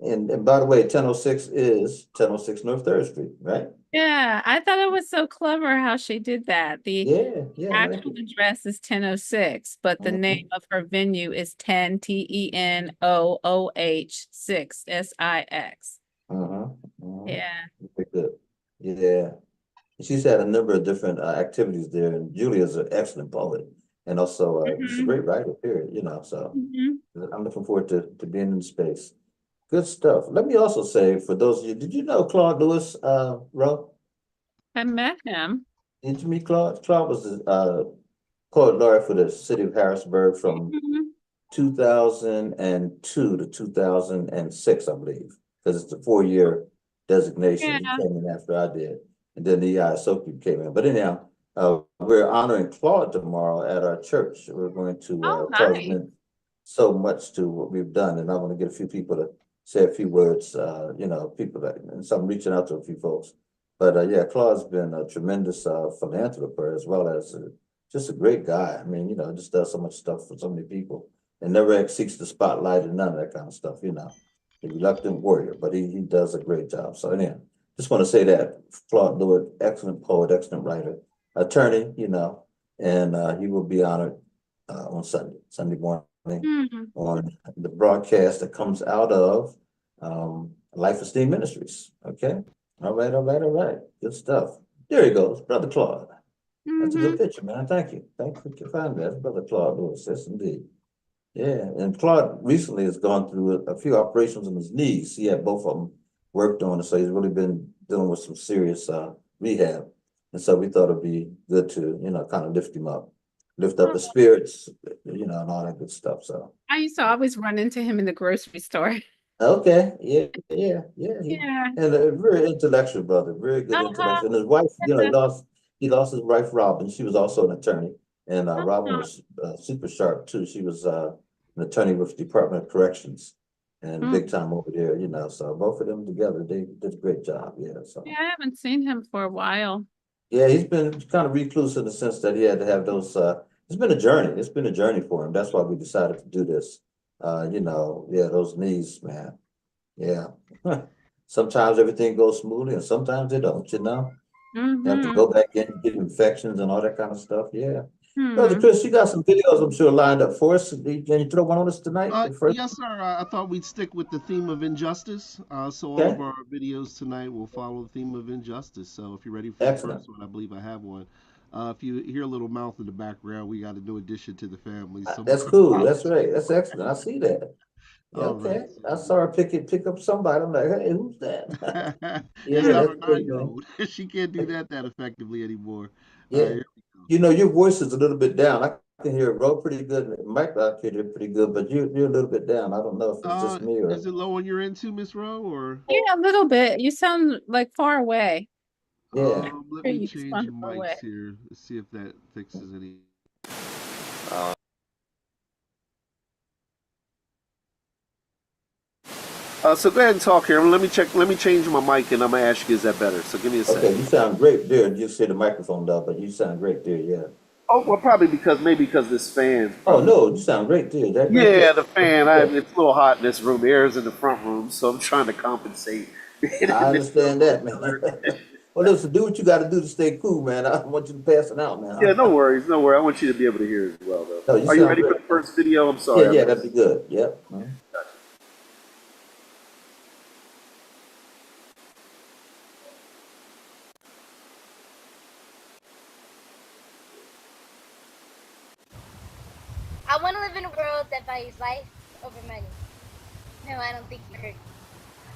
And by the way, 1006 is 1006 North Third Street, right? Yeah, I thought it was so clever how she did that. The Yeah, yeah, I like actual it. address is 1006, but the name Mhm. of her venue is 10 TENOOH 6 SIX. Uh-huh. Uh-huh. Yeah. Very good. Yeah. She's had a number of different activities there, and Julia's an excellent poet, and also just a hmm great writer. Period. So hmm I'm looking forward to being in space. Good stuff. Let me also say, for those of you, did you know Claude Lewis, Ro? I met him. Did you meet Claude? Claude was the poet laureate for the city of Harrisburg from Mhm. 2002 to 2006, I believe, because it's a 4-year designation. He Yeah. came in after I did, and then the Soki came in. But anyhow, we're honoring Claude tomorrow at our church. We're going to, Oh, Claude's nice. meant so much to what we've done, and I want to get a few people to say a few words, people that, and so I'm reaching out to a few folks. But yeah, Claude's been a tremendous philanthropist as well as just a great guy. I mean, just does so much stuff for so many people and never seeks the spotlight and none of that kind of stuff. A reluctant warrior, but he does a great job. So anyhow, just want to say that Claude Lewis, excellent poet, excellent writer, attorney, and he will be honored on Sunday morning Mhm. on the broadcast that comes out of Life Esteem Ministries. Okay. All right, all right, all right. Good stuff. There he goes, Brother Claude. That's a good Mhm. picture, man. Thank you. Thank you for finding that. That's Brother Claude Lewis. Yes, indeed. Yeah, and Claude recently has gone through a few operations on his knees. He had both of them worked on, so he's really been dealing with some serious rehab. And so we thought it'd be good to, kind of lift him up, lift up his Oh, spirits, and all that good stuff. So I used to always run into him in the grocery store. okay, yeah, yeah, yeah. Yeah. And a very intellectual brother, very good Uh-huh. intellectual. And his wife, he lost his wife Robin. She was also an attorney, and Robin Uh-huh. was super sharp too. She was an attorney with the Department of Corrections, and big Mm. time over there. So both of them together, they did a great job. Yeah, Yeah, so I haven't seen him for a while. yeah, he's been kind of recluse in the sense that he had to have those. It's been a journey. It's been a journey for him. That's why we decided to do this. Yeah, those knees, man. Yeah. Sometimes everything goes smoothly and sometimes they don't. You have to Mm-hmm. go back in, get infections and all that kind of stuff. Yeah. Brother Hmm. Chris, you got some videos I'm sure lined up for us. Can you throw one on us tonight? The first Yes, sir. I thought we'd stick with the theme of injustice. So all of okay. our videos tonight will follow the theme of injustice. So if you're ready for the Excellent. first one, I believe I have one. If you hear a little mouth in the background, we got a new addition to the family. So That's my cool. That's apologies. right. That's excellent. I see that. Yeah, All right. okay. I saw her pick up somebody. I'm like, hey, who's that? It's Yeah, not that's our good, man. 9-year-old. She can't do that effectively anymore. Yeah. Here we go. Your voice is a little bit down. I can hear it roll pretty good. Mike, I can hear it pretty good, but you're a little bit down. I don't know if it's just me or Is it low on your end too, Miss Rowe? Or Yeah, a little bit. You sound like far away. yeah. let Hear me you change sound far away. mics here. Let's see if that fixes any. So go ahead and talk here. Let me check. Let me change my mic, and I'm gonna ask you, is that better? So give me a second. Okay, you sound great there. Just say the microphone down, but you sound great there, yeah. Oh, well, probably because this fan's Oh, probably. no, you sound great there. That right there. Yeah, the fan. Yeah, It's a little hot in this room. The air is in the front room, so I'm trying to compensate. I understand that, man. Well, listen, do what you got to do to stay cool, man. I want you to pass it out, Yeah, man. no worries, no worries. I want you to be able to hear as well, though. No, you Are you sound ready for great. the first video? I'm Yeah, sorry. yeah, that'd be good. Yep. I want to live in a world that values life over money. No, I don't think you heard me.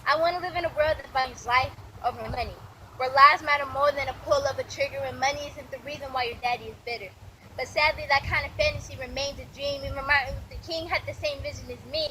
I want to live in a world that values life over money, where lives matter more than a pull of a trigger and money isn't the reason why your daddy is bitter. But sadly, that kind of fantasy remains a dream. Even Martin Luther King had the same vision as me.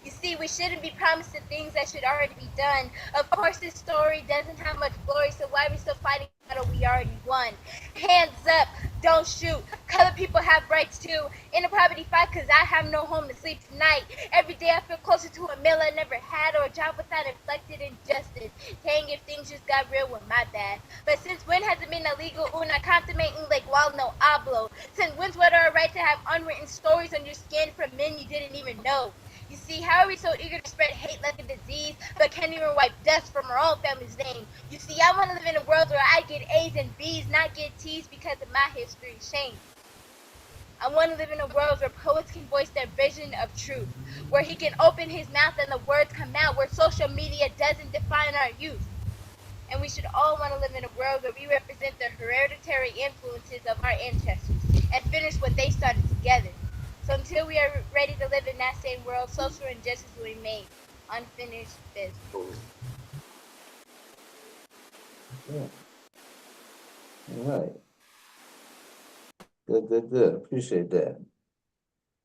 You see, we shouldn't be promised the things that should already be done. Of course, this story doesn't have much glory, so why are we still fighting a battle we already won? Hands up, don't shoot. Colored people have rights too. In a poverty fight, cause I have no home to sleep tonight. Every day I feel closer to a meal I never had or a job without inflected injustice. Dang, if things just got real, well, my bad. But since when has it been illegal? Una consume un legal no hablo. Since when's what our right to have unwritten stories on your skin from men you didn't even know? You see, how are we so eager to spread hate like a disease, but can't even wipe dust from our own family's name? You see, I want to live in a world where I get A's and B's, not get T's because of my history and shame. I want to live in a world where poets can voice their vision of truth, where he can open his mouth and the words come out, where social media doesn't define our youth. And we should all want to live in a world where we represent the hereditary influences of our ancestors and finish what they started together. So until we are ready to live in that same world, social injustice will remain unfinished business. Yeah. All right. Good, good, good. Appreciate that.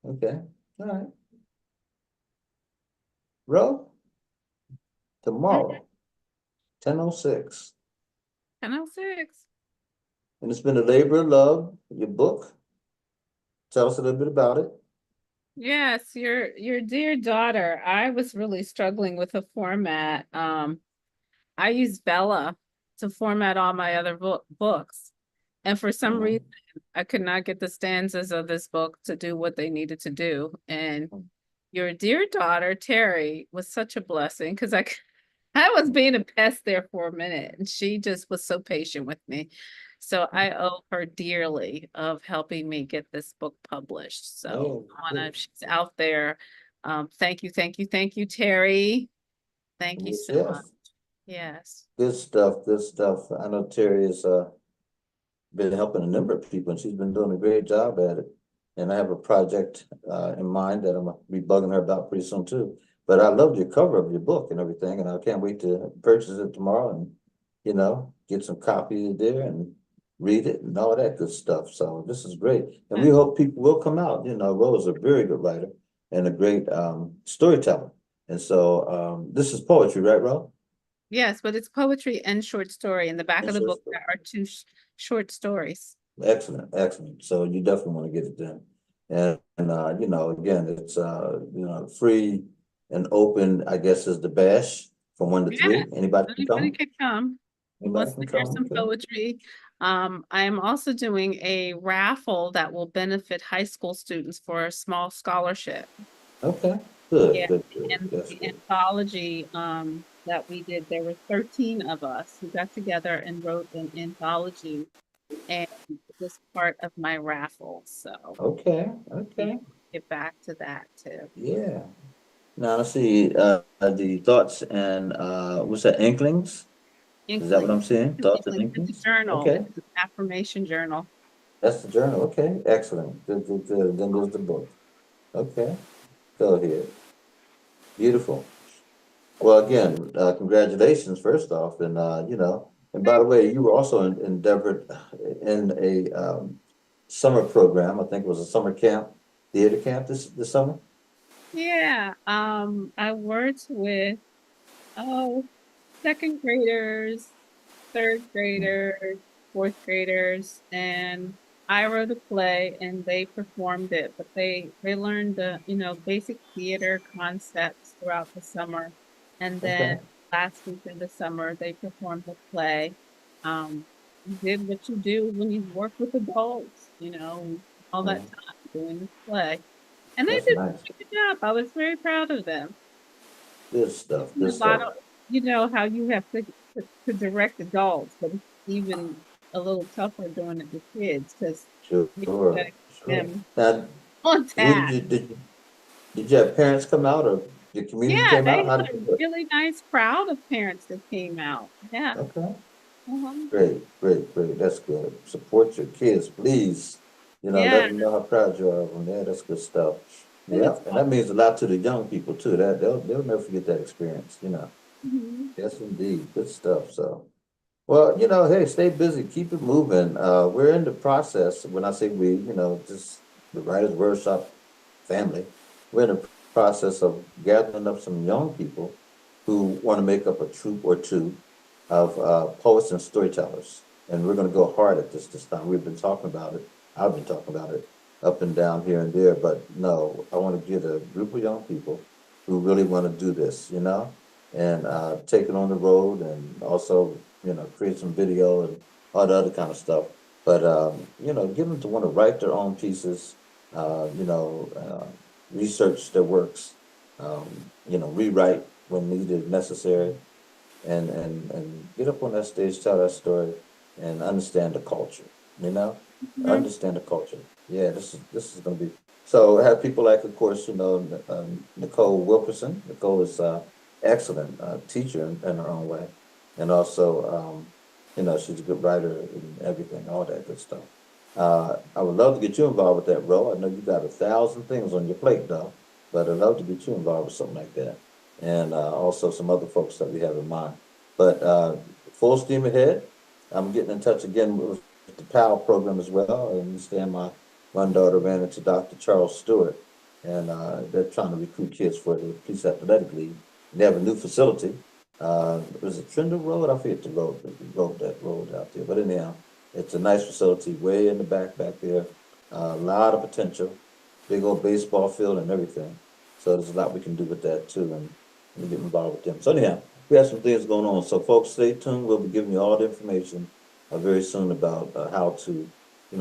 Okay. All right. Ro, tomorrow, 10:06. 10:06. And it's been a labor of love, your book. Tell us a little bit about it. Yes, your dear daughter. I was really struggling with a format. I use Bella to format all my other books. And for some reason, I could not get the stanzas of this book to do what they needed to do. And your dear daughter, Terry, was such a blessing because I was being a pest there for a minute, and she just was so patient with me. So I owe her dearly of helping me get this book published. So she's out there. Thank you, thank you, thank you, Terry. Thank you so much. Yes. Good stuff, good stuff. I know Terry has been helping a number of people, and she's been doing a great job at it. And I have a project in mind that I'm gonna be bugging her about pretty soon too. But I loved your cover of your book and everything, and I can't wait to purchase it tomorrow and, get some copies there and read it and all that good stuff. So this is great. And we hope people will come out. Ro is a very good writer and a great storyteller. And so this is poetry, right, Ro? Yes, but it's poetry and short story. In the back of the book, there are two short stories. Excellent, excellent. So you definitely want to get it done. And again, it's free and open, I guess, is the bash from 1 to 3. Anybody can Anybody come. can come. Who wants to hear some poetry? I am also doing a raffle that will benefit high school students for a small scholarship. Okay, good, Yeah, good. and That's the good. anthology that we did, there were 13 of us who got together and wrote an anthology, and it was part of my raffle. So Okay, get back to that too. yeah. Now let's see, the thoughts and what's that, Inklings? Is that what I'm seeing? Thoughts and It's a Inklings? journal. Okay, It's an affirmation journal. that's the journal. Okay, excellent. Good, good, good. Then there's the book. Okay, go ahead. Beautiful. Well, again, congratulations first off, and and by the way, you were also endeavored in a summer program. I think it was a summer camp, theater camp this summer. Yeah, I worked with second graders, third graders, fourth graders, and I wrote a play and they performed it, but they learned the basic theater concepts throughout the summer. And then Okay. last week in the summer, they performed a play. You did what you do when you work with adults, all that Mhm. time doing this play. And they That's did nice. a good job. I was very proud of them. Good stuff. And Good a lot stuff. of, how you have to direct adults, but it's even a little tougher doing it with kids because Sure. you got to keep Sure. them Now, on who task. did you have parents come out or the community Yeah, came they out? How had did a you do it? really nice crowd of parents that came out. Yeah. Okay. Uh-huh. Great, great, great. That's good. Support your kids, please. Let Yeah. them know how proud you are of them. Yeah, that's good stuff. It Yeah, was and fun. that means a lot to the young people too. That they'll never forget that experience. Mhm. Yes, indeed. Good stuff. So, well, hey, stay busy, keep it moving. We're in the process. When I say we, just the Writers Workshop family, we're in the process of gathering up some young people who want to make up a troupe or two of poets and storytellers. And we're going to go hard at this time. We've been talking about it. I've been talking about it up and down here and there. But no, I want to get a group of young people who really want to do this, and take it on the road and also, create some video and all the other kind of stuff. But, get them to want to write their own pieces, research their works, rewrite when needed, necessary, and get up on that stage, tell that story, and understand the culture. You know, Mhm. understand the culture. Yeah, this is going to be. So I have people like, of course, Nicole Wilkerson. Nicole is excellent teacher in her own way, and also, she's a good writer and everything, all that good stuff. I would love to get you involved with that, Ro. I know you got 1,000 things on your plate, though, but I'd love to get you involved with something like that, and also some other folks that we have in mind. But full steam ahead. I'm getting in touch again with the PAL program as well. I understand my one daughter ran into Dr. Charles Stewart, and they're trying to recruit kids for the Police Athletic League. They have a new facility. Was it Trindle Road? I forget the road out there. But anyhow, it's a nice facility way in the back there. A lot of potential, big old baseball field and everything. So there's a lot we can do with that too, and get involved with them. So anyhow, we have some things going on. So folks, stay tuned. We'll be giving you all the information very soon about how to,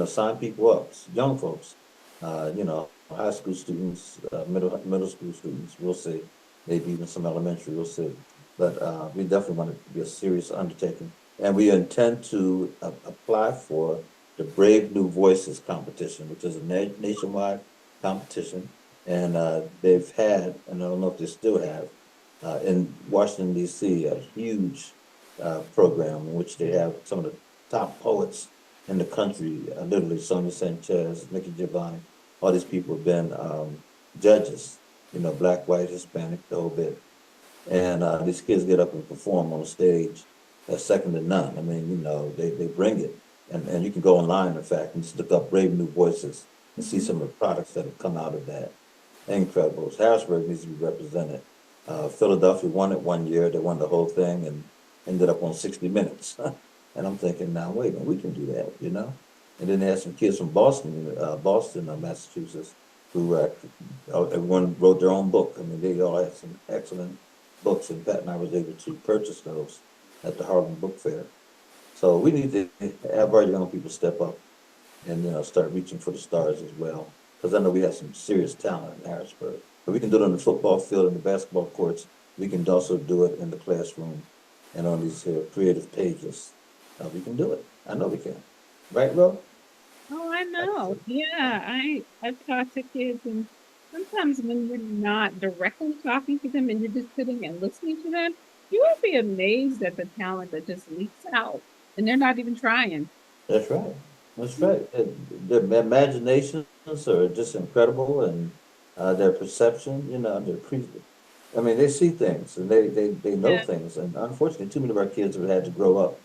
sign people up, young folks, high school students, middle school students. We'll see, maybe even some elementary. We'll see, but we definitely want it to be a serious undertaking, and we intend to apply for the Brave New Voices competition, which is a nationwide competition, and they've had, and I don't know if they still have, in Washington D.C. a huge program in which they have some of the top poets in the country, literally Sonia Sanchez, Nikki Giovanni, all these people have been judges, black, white, Hispanic, the whole bit. And these kids get up and perform on stage, second to none. I mean, they bring it. And you can go online, in fact, and just look up Brave New Voices and see Mhm. some of the products that have come out of that. Incredible. Harrisburg needs to be represented. Philadelphia won it one year. They won the whole thing and ended up on 60 Minutes. And I'm thinking, now, wait a minute, we can do that. And then they had some kids from Boston, Massachusetts, who everyone wrote their own book. I mean, they all had some excellent books, and Pat and I was able to purchase those at the Harlem Book Fair. So we need to have our young people step up and start reaching for the stars as well. Because I know we have some serious talent in Harrisburg. But we can do it on the football field and the basketball courts. We can also do it in the classroom and on these creative pages. We can do it. I know we can. Right, Ro? Oh, I I know. see. Yeah, I've talked to kids, and sometimes when you're not directly talking to them and you're just sitting and listening to them, you will be amazed at the talent that just leaks out, and they're not even trying. That's right. That's right. Their imaginations are just incredible, and their perception, I mean, they see things and they know Yeah, things. And unfortunately, too many of our kids have had to grow up,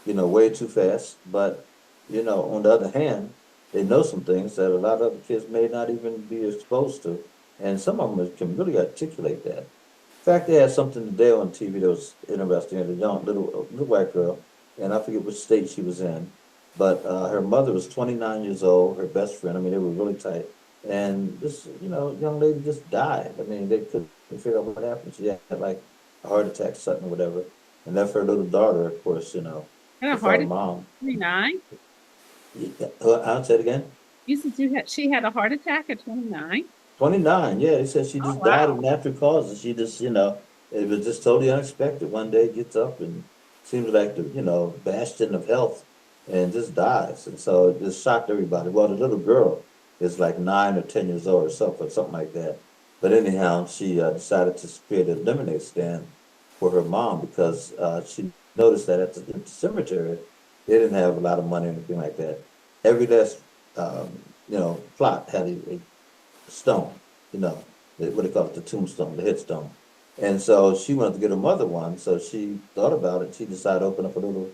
way too fast. But, on the other hand, they know some things that a lot of other kids may not even be exposed to. And some of them can really articulate that. In fact, they had something today on TV that was interesting. A young little white girl, and I forget which state she was in, but her mother was 29 years old. Her best friend. I mean, they were really tight. And this, young lady just died. I mean, they couldn't figure out what happened. She had like a heart attack, something or whatever, and left her little daughter, of course, Had a with our heart attack mom. at 29. I'll say it again. You said she had a heart attack at 29. 29, yeah, they said she Oh just died of wow. natural causes. She just, it was just totally unexpected. One day gets up and seems like the, bastion of health and just dies. And so it just shocked everybody. Well, the little girl is like 9 or 10 years old or something like that. But anyhow, she decided to create a lemonade stand for her mom because she noticed that at the cemetery, they didn't have a lot of money or anything like that. Every last, plot had a stone, what they call it, the tombstone, the headstone. And so she wanted to get her mother one, so she thought about it. She decided to open up a little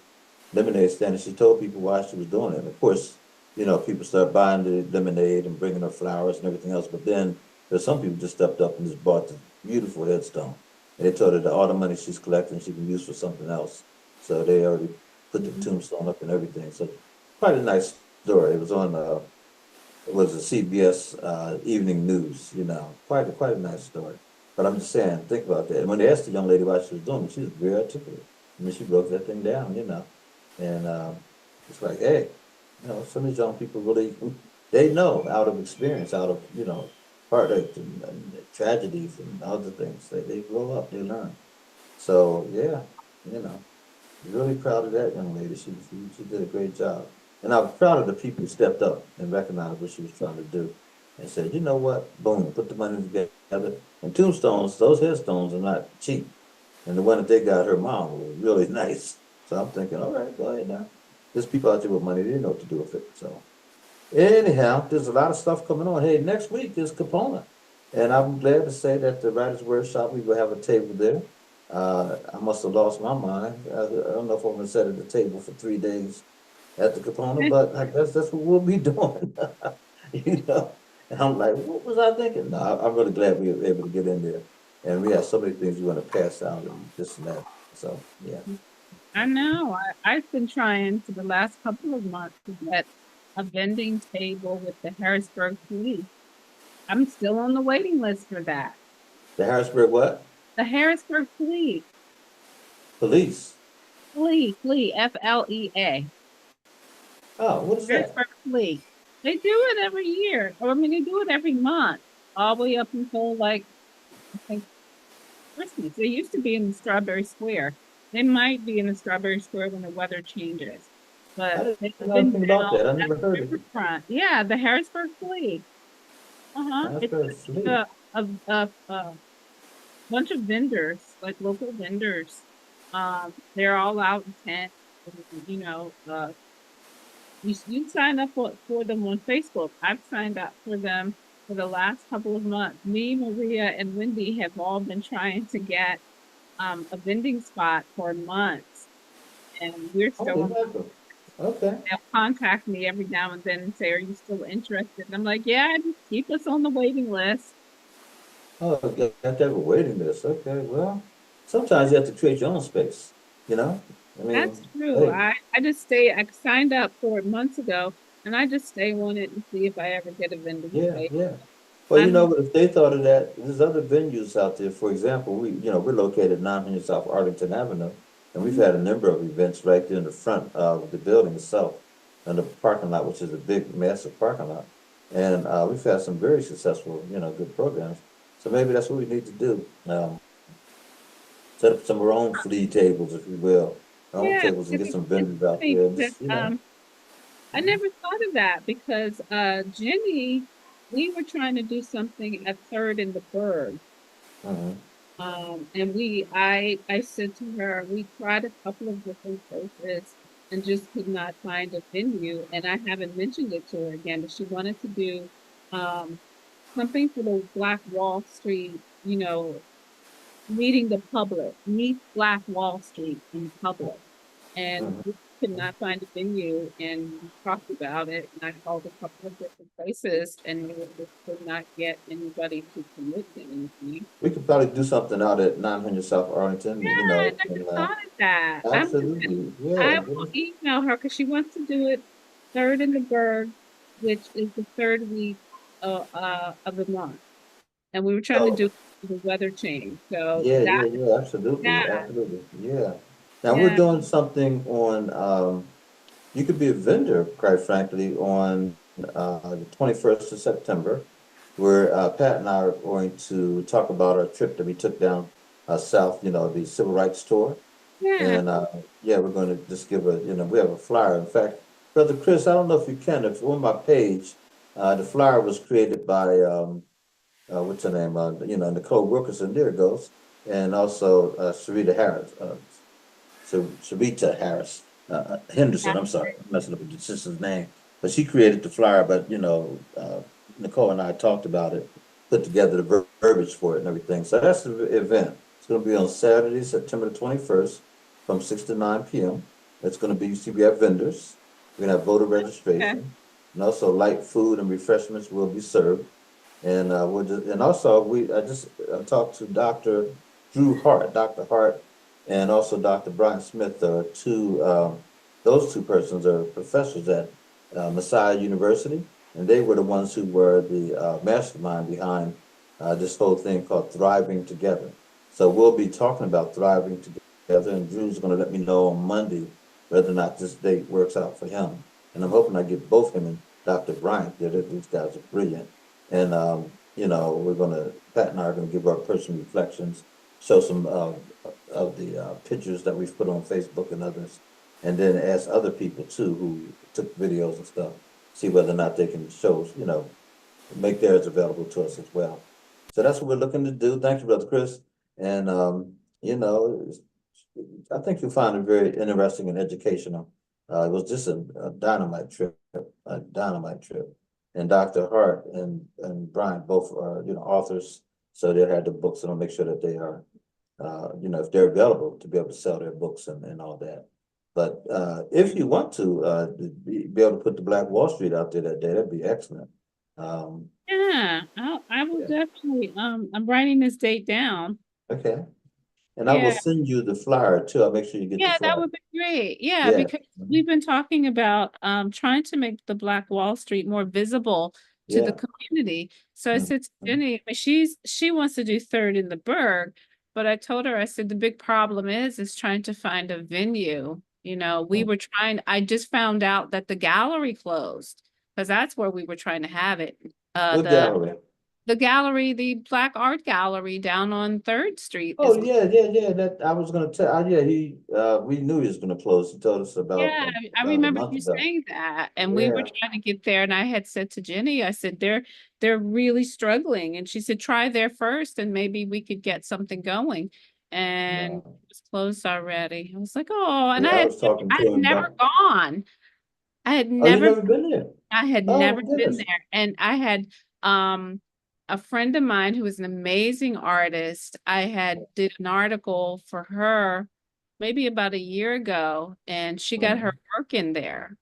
lemonade stand, and she told people why she was doing it. And of course, people started buying the lemonade and bringing her flowers and everything else. But then there's some people just stepped up and just bought the beautiful headstone. And they told her that all the money she's collecting, she can use for something else. So they already put the tombstone up and everything. So quite a nice story. It was on it was a CBS evening news, quite a nice story. But I'm just saying, think about that. And when they asked the young lady why she was doing it, she was very articulate. I mean, she broke that thing down, and it's like, hey, some of these young people really, they know out of experience, out of, heartache and tragedies and other things. They grow up, they learn. So, yeah, you know. Really proud of that young lady. She did a great job. And I was proud of the people who stepped up and recognized what she was trying to do and said, you know what? Boom, put the money together. And tombstones, those headstones are not cheap. And the one that they got her mom was really nice. So I'm thinking, all right, go ahead now. There's people out there with money, they know what to do with it. So anyhow, there's a lot of stuff coming on. Hey, next week is Capona. And I'm glad to say that the Writers Workshop, we will have a table there. I must have lost my mind. I don't know if I'm gonna sit at the table for 3 days at the Capona, but I guess that's what we'll be doing. You know, and I'm like, what was I thinking? No, I'm really glad we were able to get in there. And we have so many things we want to pass out and this and that. So, yeah. I know. I've been trying for the last couple of months to get a vending table with the Harrisburg Police. I'm still on the waiting list for that. The Harrisburg what? The Harrisburg Police, Police. FLEA. Oh, what is that? Harrisburg Police. They do it every year. Or I mean, they do it every month, all the way up until like I think Christmas. They used to be in the Strawberry Square. They might be in the Strawberry Square when the weather changes. I But didn't they've know been anything about down that. I at never the heard of it. riverfront. Yeah, the Harrisburg Police. It's Harrisburg like Fleet. a bunch of vendors, like local vendors. They're all out in tent. You know, you sign up for them on Facebook. I've signed up for them for the last couple of months. Me, Maria, and Wendy have all been trying to get a vending spot for months, and we're still Holy on. mackerel. Okay. They'll contact me every now and then and say, "Are you still interested?" And I'm like, "Yeah, just keep us on the waiting list." Oh, got that waiting list. Okay, well, sometimes you have to create your own space, you know? I That's mean, true. hey, I just stay. I signed up for it months ago, and I just stay on it and see if I ever get a vending yeah, space. yeah. Well, I'm but if they thought of that, there's other venues out there. For example, we're located at 900 South Arlington Avenue, and we've had a number of events right there in the front of the building itself, in the parking lot, which is a big, massive parking lot. And we've had some very successful, good programs. So maybe that's what we need to do. Set up some of our own flea tables, if you will, our own Yeah, tables and get because some it's vendors out funny there and because just, I mhm, never thought of that because Jenny, we were trying to do something at Third in the Berg. mhm. And I said to her, we tried a couple of different places and just could not find a venue. And I haven't mentioned it to her again, but she wanted to do um, something for the Black Wall Street, meeting the public, meet Black Wall Street in public. And we could not find a venue and we talked about it. And I called a couple of different places and they just could not get anybody to commit to anything. We could probably do something out at 900 South Arlington, Yeah, I never and thought of that. absolutely, I yeah. will email her because she wants to do it third in the Berg, which is the third week of the month. and we were trying to Oh, do the weather change. So yeah, that, yeah, yeah, absolutely, yeah, absolutely, yeah. Now we're yeah, doing something on, you could be a vendor, quite frankly, on the 21st of September, where Pat and I are going to talk about our trip that we took down south, the civil rights tour. yeah. And yeah, we're going to just give we have a flyer. In fact, Brother Chris, I don't know if you can, if on my page, the flyer was created by what's her name? Nicole Wilkerson, there it goes, and also Sarita Harris, Sarita Harris, Henderson. I'm sorry, I'm messing up with the sister's name, but she created the flyer. But Nicole and I talked about it, put together the verbiage for it and everything. So that's the event. It's going to be on Saturday, September the 21st, from 6 to 9 p.m. It's going to be CBF vendors. We're going to have voter Okay. registration, and also light food and refreshments will be served. And and also I talked to Dr. Hart, and also Dr. Brian Smith. Those two persons are professors at Messiah University, and they were the ones who were the mastermind behind this whole thing called Thriving Together. So we'll be talking about thriving together, and Drew's going to let me know on Monday whether or not this date works out for him. And I'm hoping I get both him and Dr. Bryant there. These guys are brilliant. And Pat and I are gonna give our personal reflections, show some of the pictures that we've put on Facebook and others, and then ask other people too who took videos and stuff, see whether or not they can make theirs available to us as well. So that's what we're looking to do. Thank you, Brother Chris. And you know, I think you'll find it very interesting and educational. It was just a dynamite trip, a dynamite trip. And Dr. Hart and Brian both are, authors. So they had the books and I'll make sure that they are, if they're available to be able to sell their books and all that. But if you want to be able to put the Black Wall Street out there that day, that'd be excellent. Yeah, I will Yeah. definitely, I'm writing this date down. Okay. And I will Yeah, send you the flyer too. I'll make sure you get the yeah, that flyer. would be great. Yeah, Yeah. because we've been talking about trying to make the Black Wall Street more visible to the Yeah. community. So I said to Mhm. Jenny, I mean, she wants to do third in the Burg, but I told her, I said the big problem is trying to find a venue. I just found out that the gallery closed because that's where we were trying to have it. Uh, What the gallery? the gallery, the Black Art Gallery down on Third Street Oh is yeah, yeah, yeah. That I was gonna tell. Yeah, we knew he was gonna close. He told us Yeah, I about a remember month you ago. saying that, and we were Yeah, trying to get there, and I had said to Jenny, I said they're really struggling, and she said try there first, and maybe we could get something going, and it no. was closed already. I was like, oh, and Yeah, I was talking I to had him never about. gone. I had Oh, you never never been there? I had Oh never my been goodness. there. And I had a friend of mine who is an amazing artist. I had did an article for her maybe about a year ago, and she got her Mhm. work in there.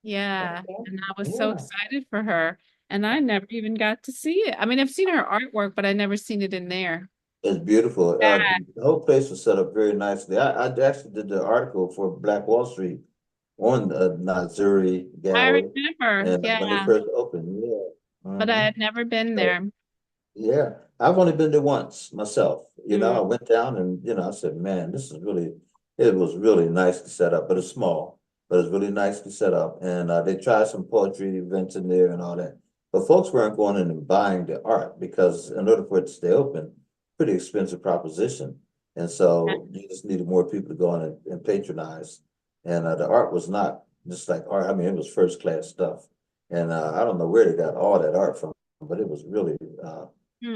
Yeah. Okay. And I was so Yeah. excited for her. And I never even got to see it. I mean, I've seen her artwork, but I never seen it in there. It's beautiful. Yeah, The whole place was set up very nicely. I actually did the article for Black Wall Street on the Nazuri I Gallery, remember. and when they Yeah. first opened, yeah. But I Hmm. had never been there. Yeah, I've only been there once myself. I Mm, went down and, I said, man, it was really nicely set up, but it's small, but it's really nicely set up. And they tried some poetry events in there and all that. But folks weren't going in and buying the art because in order for it to stay open, pretty expensive proposition. And so you just needed more people to go in and patronize. And the art was not just like art. I mean, it was first class stuff. And I don't know where they got all that art from, but it was really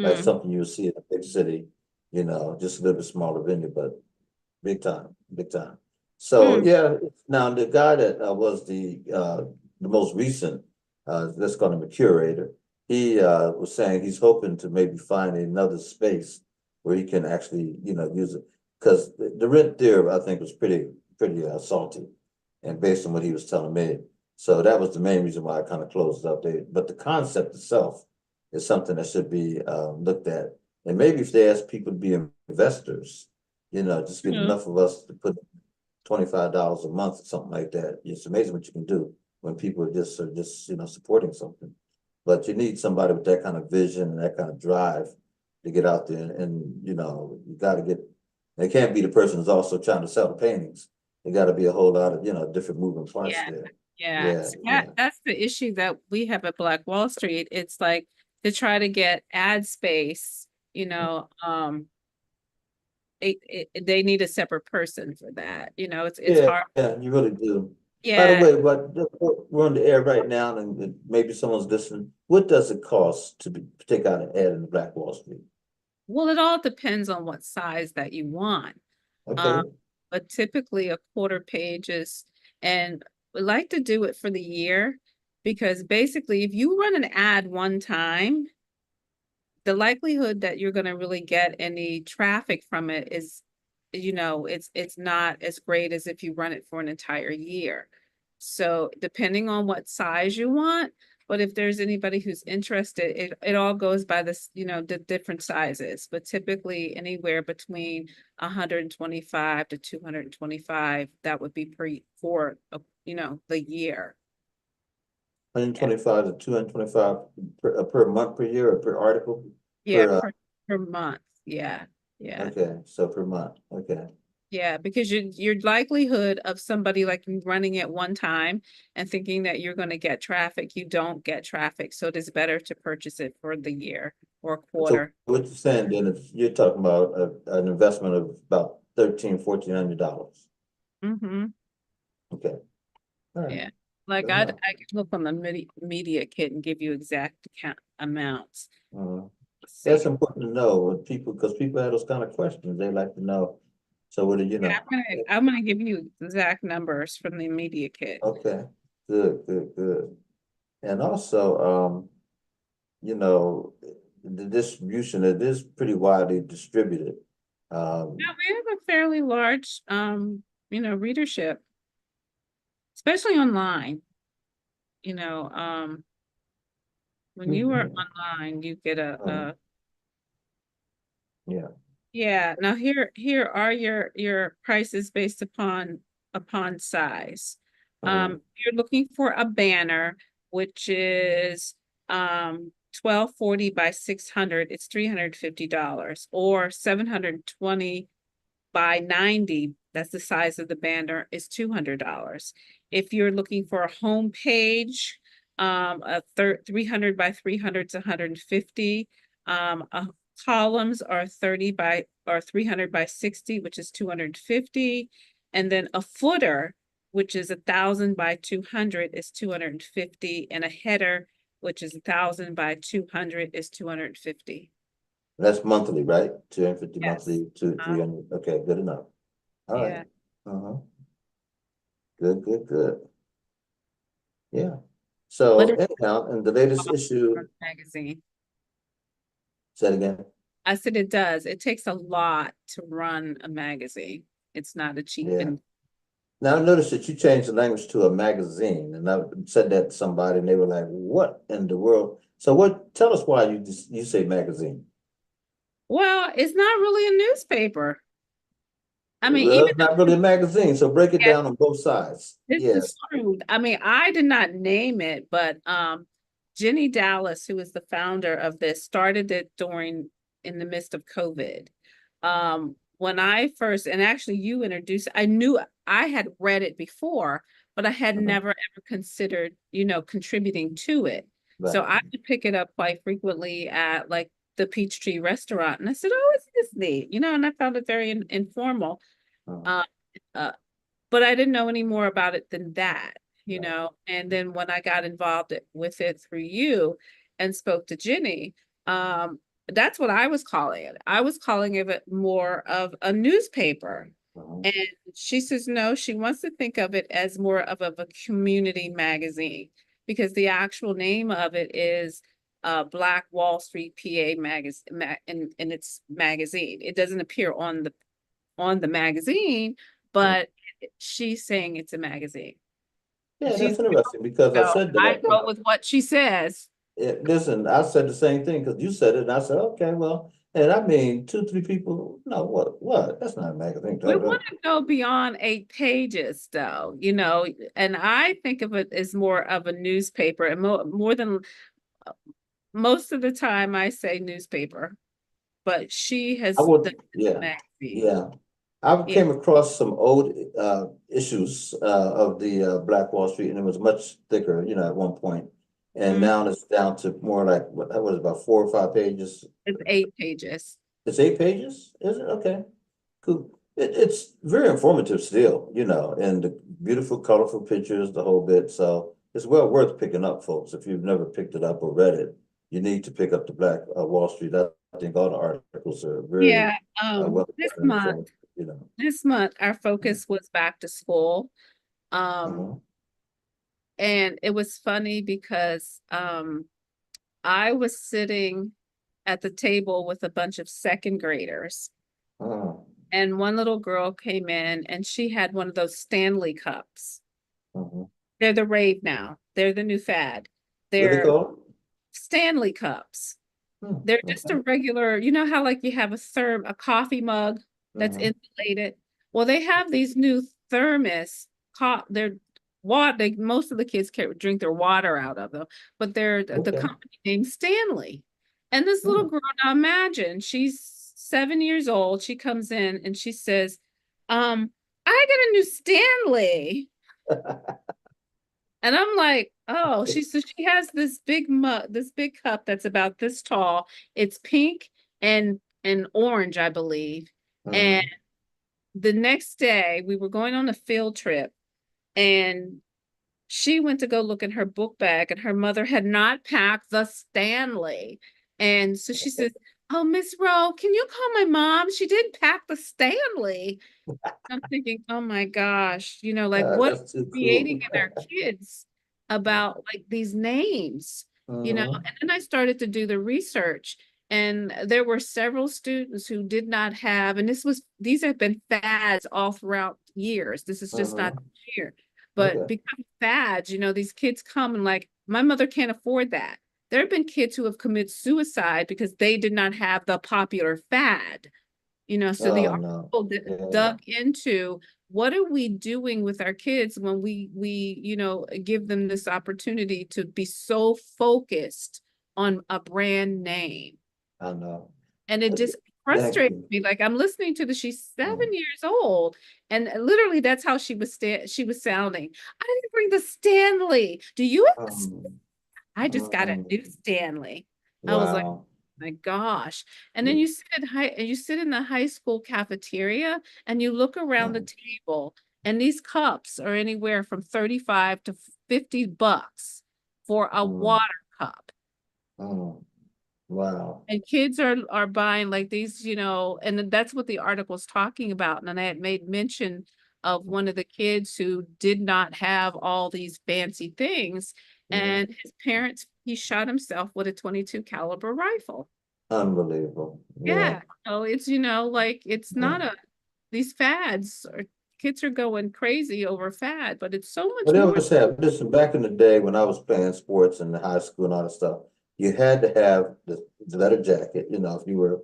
like mm, something you would see in a big city, just a little bit smaller venue, but big time, big time. So mm. yeah, now the guy that was the most recent, let's call him a curator. He was saying he's hoping to maybe find another space where he can actually, use it because the rent there, I think, was pretty salty, and based on what he was telling me. So that was the main reason why I kind of closed up there. But the concept itself is something that should be looked at, and maybe if they ask people to be investors, just get Mm. enough of us to put $25 a month or something like that. It's amazing what you can do when people are just supporting something. But you need somebody with that kind of vision and that kind of drive to get out there and you know, you gotta get, it can't be the person who's also trying to sell the paintings. There gotta be a whole lot of, you know, different moving parts Yeah. there. Yeah, Yeah, so yeah. that's the issue that we have at Black Wall Street. It's like to try to get ad space, you know, they need a separate person for that. You know, it's Yeah, hard. yeah, you really do. By the Yeah, way, we're on the air right now and maybe someone's listening. What does it cost to take out an ad in the Black Wall Street? well, it all depends on what size that you want. Okay, But typically a quarter page is, and we like to do it for the year because basically if you run an ad one time, the likelihood that you're going to really get any traffic from it is, you know, it's not as great as if you run it for an entire year. So depending on what size you want, but if there's anybody who's interested, it all goes by this, you know, the different sizes, but typically anywhere between 125 to 225, that would be for, you know, the year. 125 to 225 per month per year or per article? Yeah, per month. Yeah. Okay, so per month. Okay. Yeah, because your likelihood of somebody like running it one time and thinking that you're going to get traffic, you don't get traffic. So it is better to purchase it for the year or So quarter. what you're saying then, if you're talking about an investment of about $1,400. Mm-hmm. Okay. All right. Yeah. Like Good I enough. could look on the media kit and give you exact account amounts. Mhm. Let's That's see. important to know with people because people have those kind of questions. They like to know. So what do you know? I'm gonna give you exact numbers from the media kit. Okay, good. And also, you know, the distribution, it is pretty widely distributed. Yeah, we have a fairly large you know, readership, especially online. You know, when you are online, you get a yeah. yeah. Now here are your prices based upon size. You're looking for a banner, which is 1240 by 600. It's $350, or 720 by 90. That's the size of the banner, is $200. If you're looking for a home page, a 300 by 300 is 150. Columns are 30 by or 300 by 60, which is 250. And then a footer, which is 1,000 by 200, is 250. And a header, which is 1,000 by 200, is 250. That's monthly, right? 250 Yes. monthly, 300. Okay, good enough. All right. Yeah. Good. Yeah. But So it's anyhow, in the latest issue, a magazine. say it again. I said it does. It takes a lot to run a magazine. It's not a cheap Yeah. and Now I noticed that you changed the language to a magazine, and I said that to somebody, and they were like, "What in the world?" So what? Tell us why you say magazine. well, it's not really a newspaper. I mean, Well, even it's not really a magazine, so break it yeah, down on both sides. this Yeah. is true. I mean, I did not name it, but Jenny Dallas, who is the founder of this, started it during in the midst of COVID. When I first, and actually you introduced, I knew I had read it before, but I had never ever considered, you know, contributing to it. So Right. I would pick it up quite frequently at like the Peachtree restaurant. And I said, oh, isn't this neat? You know, and I found it very informal. Uh-huh. Uh, uh, but I didn't know any more about it than that, you Right. know. And then when I got involved with it through you and spoke to Jenny, that's what I was calling it. I was calling it more of a newspaper. Uh-huh. And she says, no, she wants to think of it as more of a community magazine, because the actual name of it is Black Wall Street PA magazine, and it's magazine. It doesn't appear on the magazine, but she's saying it's a magazine. Yeah, She's that's interesting because I so said I that. go with what she says. Listen, I said the same thing because you said it, and I said, okay, well, and I mean, 2, 3 people. No, what? That's not a magazine. We want to go beyond 8 pages, though, you know, and I think of it as more of a newspaper, and more than most of the time I say newspaper. but she has I would, done yeah, a magazine. yeah. I Yeah. came across some old issues of the Black Wall Street, and it was much thicker, at one point. And Mhm. now it's down to more like, what that was, about 4 or 5 pages. It's 8 pages. It's 8 pages, is it? Okay, cool. It's very informative still, and the beautiful, colorful pictures, the whole bit. So it's well worth picking up, folks. If you've never picked it up or read it, you need to pick up the Black Wall Street. I think all the articles are very Yeah. well This done and month, informative. our focus was back to school. Uh-huh. And it was funny because I was sitting at the table with a bunch of second graders, Uh-huh. and one little girl came in and she had one of those Stanley cups. Uh-huh. They're the rave now. They're the new fad. What are they They're called? Stanley cups. They're just Okay. a regular, you know how like you have a coffee mug that's Uh-huh. insulated? Well, they have these new thermos they're water. Most of the kids can't drink their water out of them, but they're the Okay. company named Stanley. And this little Hmm. girl, now imagine, she's 7 years old. She comes in and she says, I got a new Stanley. And I'm like, oh, she has this big cup that's about this tall. It's pink and orange, I believe. Uh-huh. And the next day we were going on a field trip, and she went to go look in her book bag, and her mother had not packed the Stanley. And so she says, oh, Miss Rowe, can you call my mom? She didn't pack the Stanley. I'm thinking, oh my gosh, like what are That's too we creating cool. in our kids about like these names, Uh-huh. and then I started to do the research, and there were several students who did not have, and these have been fads all throughout years. This is just not Uh-huh. this year, but Okay. because of fads, these kids come and like, my mother can't afford that. There have been kids who have committed suicide because they did not have the popular fad. So the Oh no. article Yeah, dug into what are we doing with our kids when we give them this opportunity to be so focused on a brand name. I know. And it just Thank frustrates you. me. Like, I'm listening to she's 7 Mm. years old, and literally that's how she was sounding. I didn't bring the Stanley. Do you have Um, I just got a new um, Stanley. I was like, wow. my gosh. And then you sit in the high school cafeteria and you look around the Mm. table, and these cups are anywhere from 35 to $50 for a Mm. water cup. Mm. Wow. And kids are buying like these, and that's what the article's talking about. And I had made mention of one of the kids who did not have all these fancy things, Yeah. and his parents, he shot himself with a 22 caliber rifle. Unbelievable. Yeah. Yeah. So it's, like it's not Mm. these fads, or kids are going crazy over fad, but it's so much But they more. always have, listen, back in the day when I was playing sports in the high school and all that stuff, you had to have the leather jacket, if you were,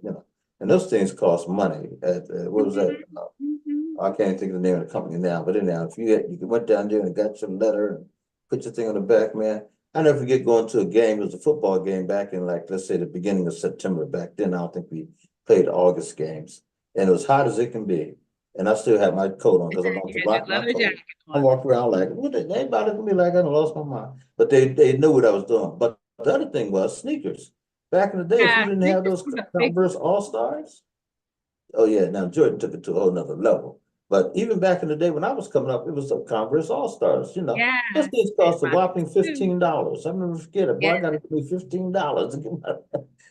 and those things cost money. What was that? Mhm. I can't think of the name of the company now, but anyhow, if you went down there and got your letter and put your thing on the back, man. I never forget going to a game. It was a football game back in, like, let's say the beginning of September. Back then, I don't think we played August games, and it was hot as it can be. And I still have my coat on because I'm about You to had your rock my leather coat. jacket I'm on. walking around like, what? Anybody gonna be like, I done lost my mind. But they knew what I was doing. But the other thing was sneakers. Back in the day, if you Yeah, didn't have sneakers those was a big. Converse All Stars. Oh yeah, now Jordan took it to a whole nother level. But even back in the day when I was coming up, it was the Converse All Stars. Those Yes, things they cost a rock whopping too. $15. I never forget it. Boy, Yeah. I got to pay $15 to get my.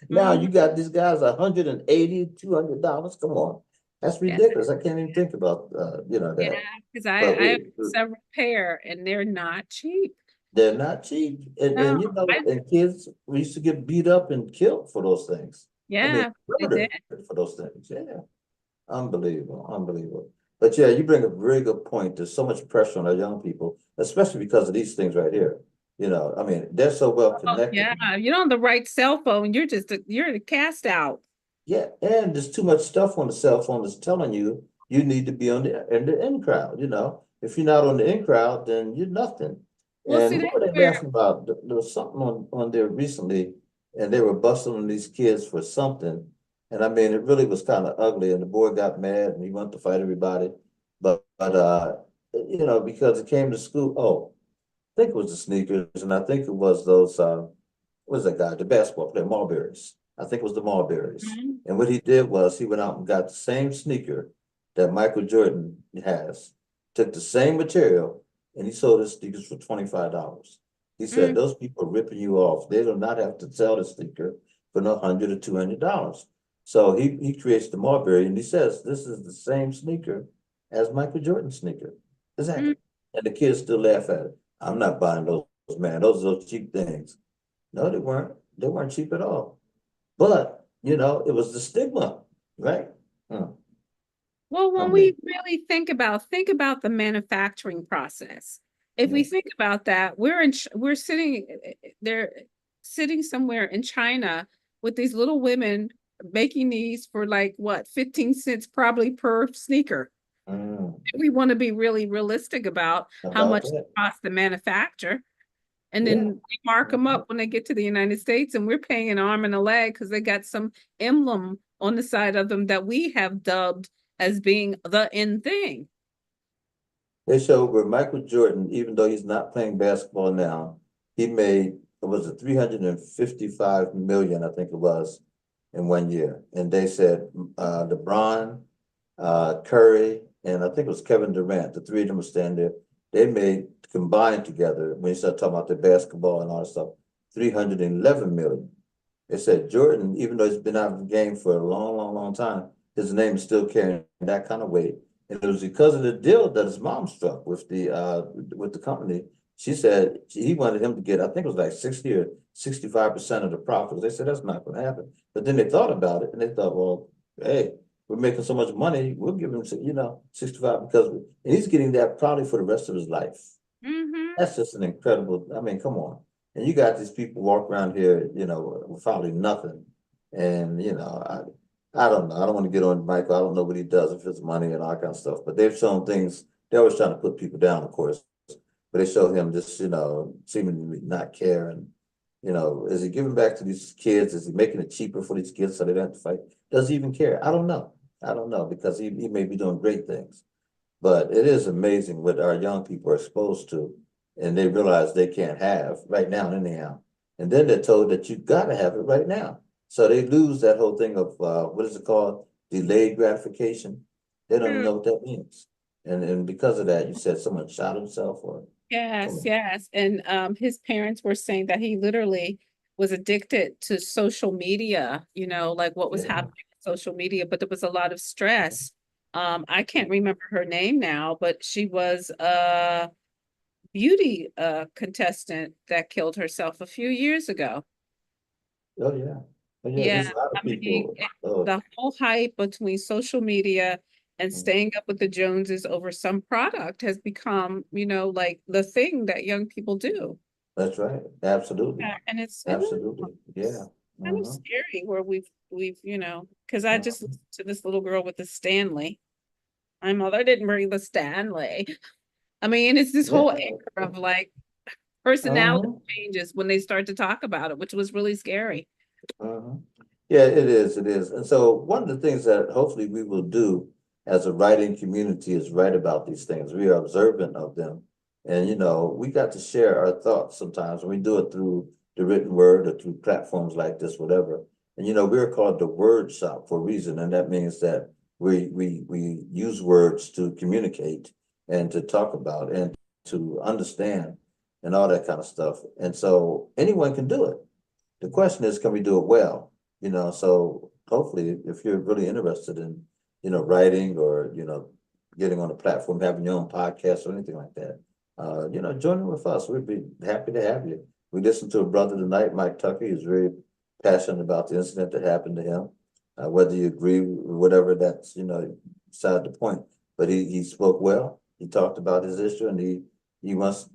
Now you Mhm. got these guys $180, $200. Come on, that's Yeah. ridiculous. I can't even think about Yeah, that. because But I have several pair and they're not cheap. they're not cheap, No, and kids we used to get beat up and killed for those things. I mean, yeah, they did. murdered for those things. Yeah. Unbelievable, unbelievable. But yeah, you bring a very good point. There's so much pressure on our young people, especially because of these things right here. I mean, they're so well Oh, connected. yeah, you don't have the right cell phone. You're the cast out. Yeah, and there's too much stuff on the cell phone that's telling you you need to be in the in crowd. If you're not on the in crowd, then you're nothing. Well, see, And that's what were they where, asking about? There was something on there recently, and they were busting on these kids for something. And I mean, it really was kind of ugly, and the boy got mad and he wanted to fight everybody. But you know, because it came to school, oh, I think it was the sneakers, and I think it was those what was that guy, the basketball player, Marbury's. I think it was the Marbury's. Mhm. And what he did was he went out and got the same sneaker that Michael Jordan has, took the same material, and he sold his sneakers for $25. He said, Mm. those people are ripping you off. They do not have to sell the sneaker for no $100 or $200. So he creates the Marbury and he says, this is the same sneaker as Michael Jordan's sneaker. Exactly. Mm. And the kids still laugh at it. I'm not buying those, man. Those are those cheap things. No, they weren't. They weren't cheap at all. But, you know, it was the stigma, right? Well, when I'm we big. really think about the manufacturing process. If we Yeah. think about that, we're sitting they're sitting somewhere in China with these little women making these for like what, 15 cents probably per sneaker. Mm, We want to be really realistic about how about much it that. costs to manufacture. And Yeah. then we mark them Mhm. up when they get to the United States, and we're paying an arm and a leg because they got some emblem on the side of them that we have dubbed as being the in thing. They showed where Michael Jordan, even though he's not playing basketball now, he made, it was a 355 million, I think it was, in 1 year. And they said LeBron, Curry, and I think it was Kevin Durant, the three of them were standing there. They made combined together, when you start talking about the basketball and all that stuff, 311 million. They said Jordan, even though he's been out of the game for a long, long, long time, his name is still carrying that kind of weight. And it was because of the deal that his mom struck with the company. She said he wanted him to get, I think it was like 60 or 65% of the profits. They said that's not going to happen. But then they thought about it and they thought, well, hey, we're making so much money, we'll give him, 65 because and he's getting that probably for the rest of his life. Mm-hmm. That's just an incredible, I mean, come on. And you got these people walk around here, with probably nothing. And, I don't know. I don't want to get on Michael. I don't know what he does, if it's money and all that kind of stuff. But they've shown things, they're always trying to put people down, of course. But they show him just, seemingly not care. And, is he giving back to these kids? Is he making it cheaper for these kids so they don't have to fight? Does he even care? I don't know. I don't know because he may be doing great things. But it is amazing what our young people are exposed to, and they realize they can't have right now, anyhow. And then they're told that you gotta have it right now. So they lose that whole thing of what is it called? Delayed gratification. They don't even True. know what that means. And because of that, you said someone shot himself or come Yes, on. yes. And his parents were saying that he literally was addicted to social media, like what was Yeah. happening on social media, but there was a lot of stress. I can't remember her name now, but she was a beauty contestant that killed herself a few years ago. Oh yeah. Oh yeah, Yeah, there's a lot I of mean, people. Oh, the whole hype between social media and mm, staying up with the Joneses over some product has become, like the thing that young people do. that's right. Absolutely. Yeah, and Absolutely. Yeah. it's kind of Uh-huh. scary where we've, because I just listened to this little girl with the Stanley. My mother didn't bring the Stanley. I mean, it's this Yeah. whole air of like personality Uh-huh. changes when they start to talk about it, which was really scary. Mhm. Yeah, it is, it is. And so one of the things that hopefully we will do as a writing community is write about these things. We are observant of them. And we got to share our thoughts sometimes. We do it through the written word or through platforms like this, whatever. And we're called the word shop for a reason. And that means that we use words to communicate and to talk about and to understand and all that kind of stuff. And so anyone can do it. The question is, can we do it well? So hopefully if you're really interested in, writing or, getting on a platform, having your own podcast or anything like that, join in with us. We'd be happy to have you. We listened to a brother tonight, Mike Tucker. He's very passionate about the incident that happened to him. Whether you agree with whatever, that's, beside the point. But he spoke well. He talked about his issue and he wants,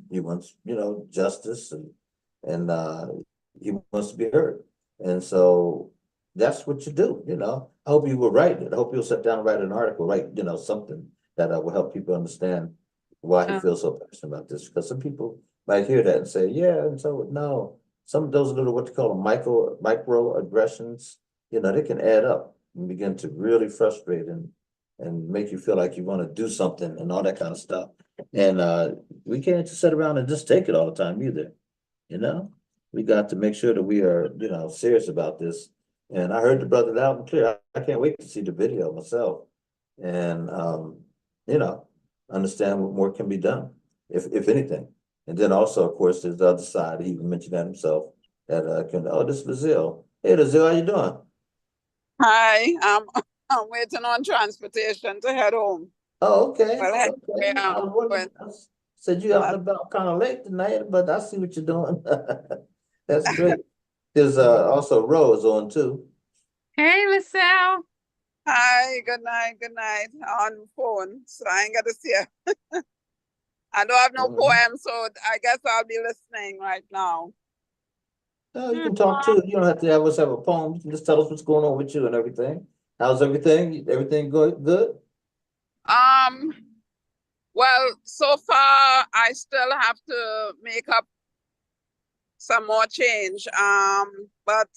justice and he wants to be heard. And so that's what you do. I hope you will write it. I hope you'll sit down and write an article, write, something that will help people understand why he Um, feels so passionate about this. Because some people might hear that and say, yeah, and so no. Some of those little what they call them microaggressions, they can add up. and begin to really frustrate and make you feel like you want to do something and all that kind of stuff. And we can't just sit around and just take it all the time either. You know, we got to make sure that we are, serious about this. And I heard the brother loud and clear. I can't wait to see the video myself, and understand what more can be done, if anything. And then also, of course, there's the other side. He even mentioned that himself. That this is Lazille. Hey, Lazille, how you doing? Hi, I'm waiting on transportation to head home. Oh, okay. Well, head Okay. where I was wondering, I said you out and about kind of late tonight, but I see what you're doing. That's great. There's also Rose on too. Hey, LaSalle. Hi, good night, on phone. So I ain't got to see her. I don't have no poem, so I guess I'll be listening right now. Oh, you can talk too. You don't have to have us have a poem. You can just tell us what's going on with you and everything. How's everything? Everything good? Well, so far I still have to make up some more change. But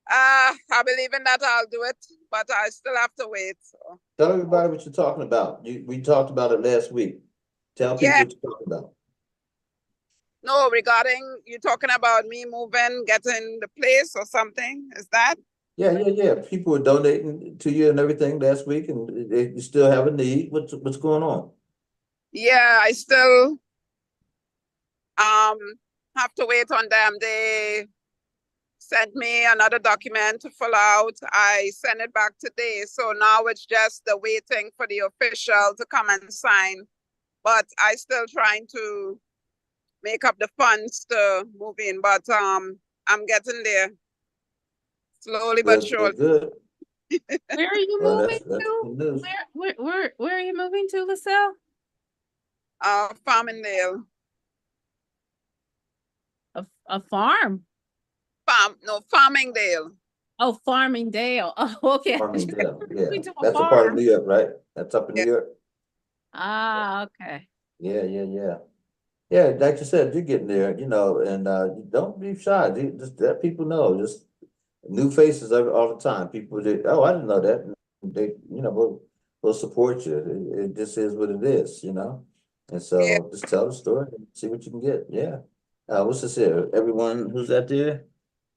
I believe in that I'll do it, but I still have to wait. So. Tell everybody what you're talking about. We talked about it last week. Tell people what you're talking about. No, regarding you talking about me moving, getting the place or something, is that? Yeah. People were donating to you and everything last week, and you still have a need. What's going on? Yeah, I still have to wait on them. They sent me another document to fill out. I sent it back today. So now it's just the waiting for the official to come and sign. But I still trying to make up the funds to move in. But I'm getting there. Slowly but surely. Good. Where are you moving to? Where are you moving to, LaSalle? Farmingdale. A farm? Farmingdale. Oh, Farmingdale. Oh, okay. Farmingdale, yeah. That's a part of New York, right? That's up in New York. Ah, okay. Yeah. Yeah, like you said, you're getting there, and don't be shy. Just let people know. Just new faces all the time. People I didn't know that. And they, will support you. It just is what it is, And so just tell the story and see what you can get. Yeah. What's this here? Everyone who's out there?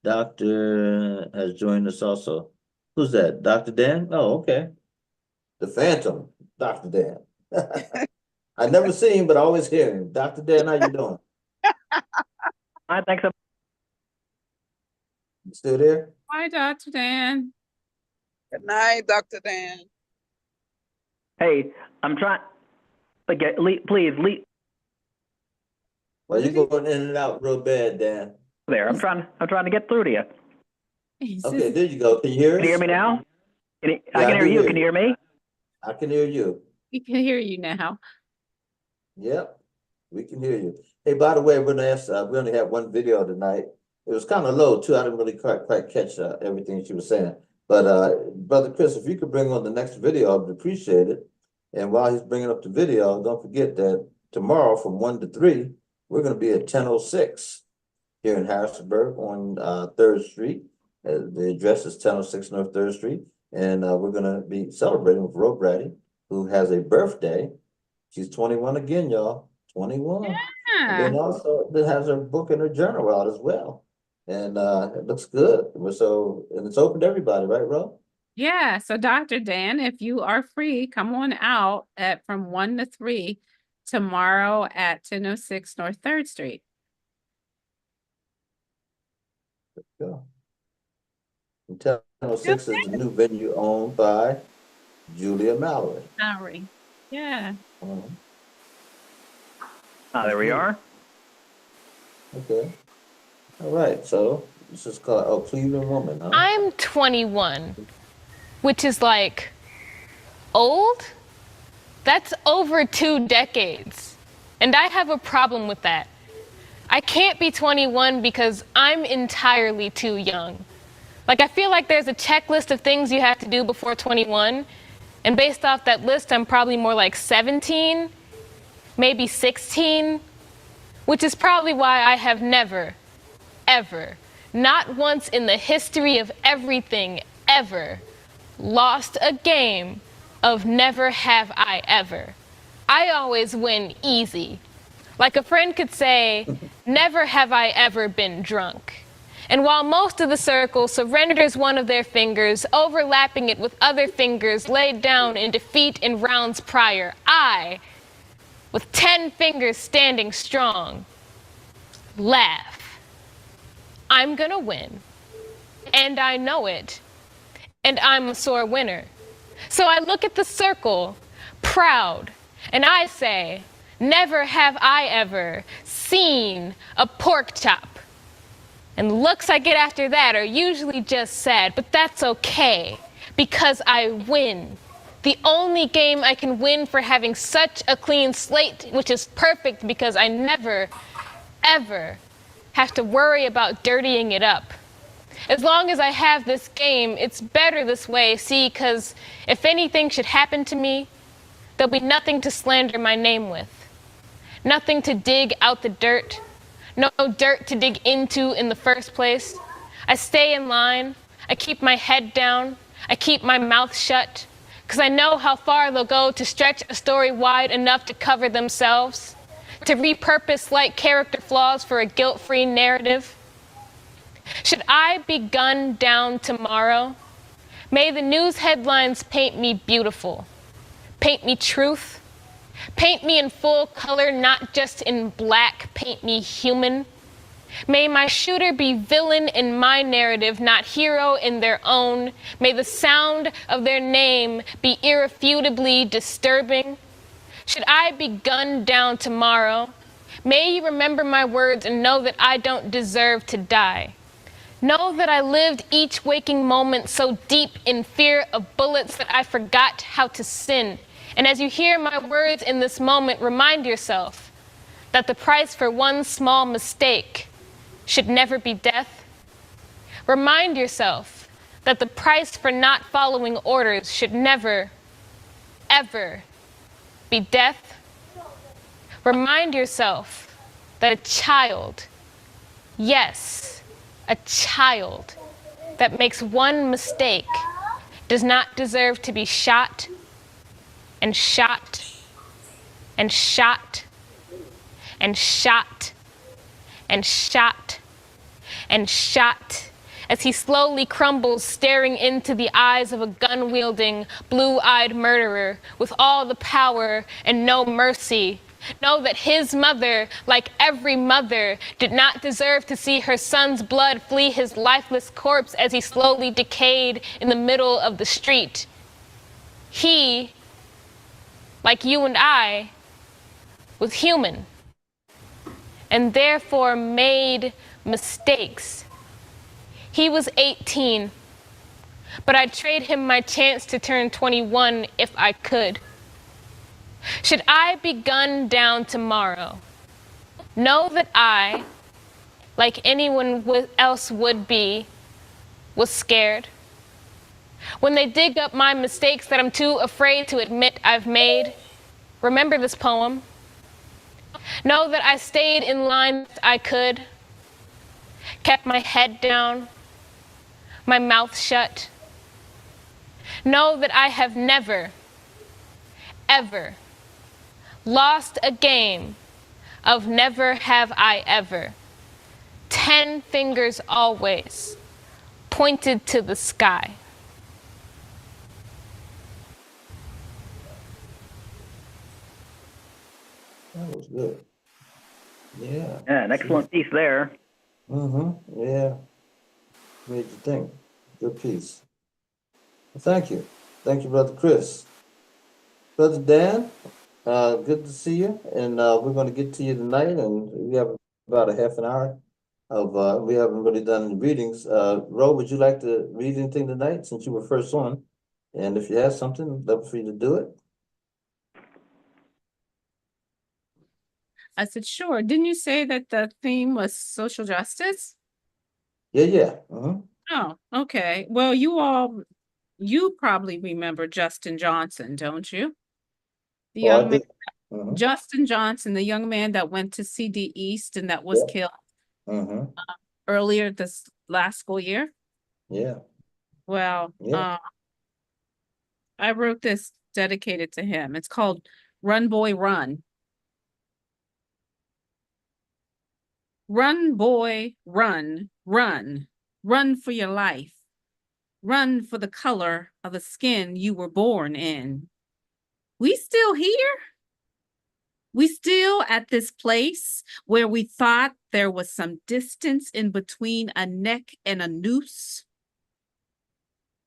Doctor has joined us also. Who's that? Dr. Dan? Oh, okay. The Phantom, Dr. Dan. I never see him, but I always hear him. Dr. Dan, how you doing? I think so. You still there? Hi, Dr. Dan. Good night, Dr. Dan. Hey, I'm trying. Please leave. Well, you're going in and out real bad, Dan. There, I'm trying to get through to you. Okay, there you go. Can you hear us? Can you hear me now? I can hear you. Can you hear me? I can hear you. We can hear you now. Yep, we can hear you. Hey, by the way, we're gonna ask. We only have one video tonight. It was kind of low too. I didn't really quite catch everything she was saying. But Brother Chris, if you could bring on the next video, I would appreciate it. And while he's bringing up the video, don't forget that tomorrow from 1 to 3, we're going to be at 1006 here in Harrisonburg on 3rd Street. The address is 1006 North 3rd Street. And we're going to be celebrating with Ro Brady, who has a birthday. She's 21 again, y'all. 21. Yeah. And then also has her book and her journal out as well. And it looks good. And it's open to everybody, right, Ro? Yeah. So Dr. Dan, if you are free, come on out from 1 to 3 tomorrow at 1006 North 3rd Street. Yeah. 1006 is the new venue owned by Julia Mallory. Yeah. There we are. Okay. All right. So this is called Cleveland Woman, huh? I'm 21, which is like old. That's over 2 decades. And I have a problem with that. I can't be 21 because I'm entirely too young. Like, I feel like there's a checklist of things you have to do before 21. And based off that list, I'm probably more like 17, maybe 16, which is probably why I have never, ever, not once in the history of everything, ever lost a game of never have I ever. I always win easy. Like a friend could say, never have I ever been drunk. And while most of the circle surrenders one of their fingers, overlapping it with other fingers laid down in defeat in rounds prior, I, with 10 fingers standing strong, laugh. I'm gonna win. And I know it. And I'm a sore winner. So I look at the circle, proud, and I say, never have I ever seen a pork chop. And the looks I get after that are usually just sad, but that's okay, because I win. The only game I can win for having such a clean slate, which is perfect because I never, ever have to worry about dirtying it up. As long as I have this game, it's better this way, see, because if anything should happen to me, there'll be nothing to slander my name with. Nothing to dig out the dirt. No dirt to dig into in the first place. I stay in line. I keep my head down. I keep my mouth shut. Because I know how far they'll go to stretch a story wide enough to cover themselves. To repurpose slight character flaws for a guilt-free narrative. Should I be gunned down tomorrow? May the news headlines paint me beautiful. Paint me truth. Paint me in full color, not just in black. Paint me human. May my shooter be villain in my narrative, not hero in their own. May the sound of their name be irrefutably disturbing. Should I be gunned down tomorrow, may you remember my words and know that I don't deserve to die. Know that I lived each waking moment so deep in fear of bullets that I forgot how to sin. And as you hear my words in this moment, remind yourself that the price for one small mistake should never be death. Remind yourself that the price for not following orders should never, ever be death. Remind yourself that a child, yes, a child that makes one mistake does not deserve to be shot and shot and shot and shot and shot and shot as he slowly crumbles, staring into the eyes of a gun-wielding, blue-eyed murderer with all the power and no mercy. Know that his mother, like every mother, did not deserve to see her son's blood flee his lifeless corpse as he slowly decayed in the middle of the street. He, like you and I, was human and therefore made mistakes. He was 18, but I'd trade him my chance to turn 21 if I could. Should I be gunned down tomorrow, know that I, like anyone else would be, was scared. When they dig up my mistakes that I'm too afraid to admit I've made, remember this poem. Know that I stayed in line as I could, kept my head down, my mouth shut. Know that I have never, ever lost a game of never have I ever. 10 fingers always pointed to the sky. That was good. Yeah. Yeah, an excellent piece there. Mm-hmm. Yeah. Made you think. Good piece. Well, thank you. Thank you, Brother Chris. Brother Dan, good to see you. And we're going to get to you tonight. And we have about a half an hour of, we haven't really done any readings. Ro, would you like to read anything tonight since you were first on? And if you have something, I'd love for you to do it. I said, sure. Didn't you say that the theme was social justice? Yeah. Mm-hmm. Oh, okay. Well, you probably remember Justin Johnson, don't you? The Oh, I young man, did. Mm-hmm. Justin Johnson, the young man that went to CD East and that was Yeah. killed Mm-hmm. earlier this last school year. Yeah. Well, Yeah. I wrote this dedicated to him. It's called Run Boy Run. Run, boy, run, run, run for your life. Run for the color of the skin you were born in. We still here? We still at this place where we thought there was some distance in between a neck and a noose?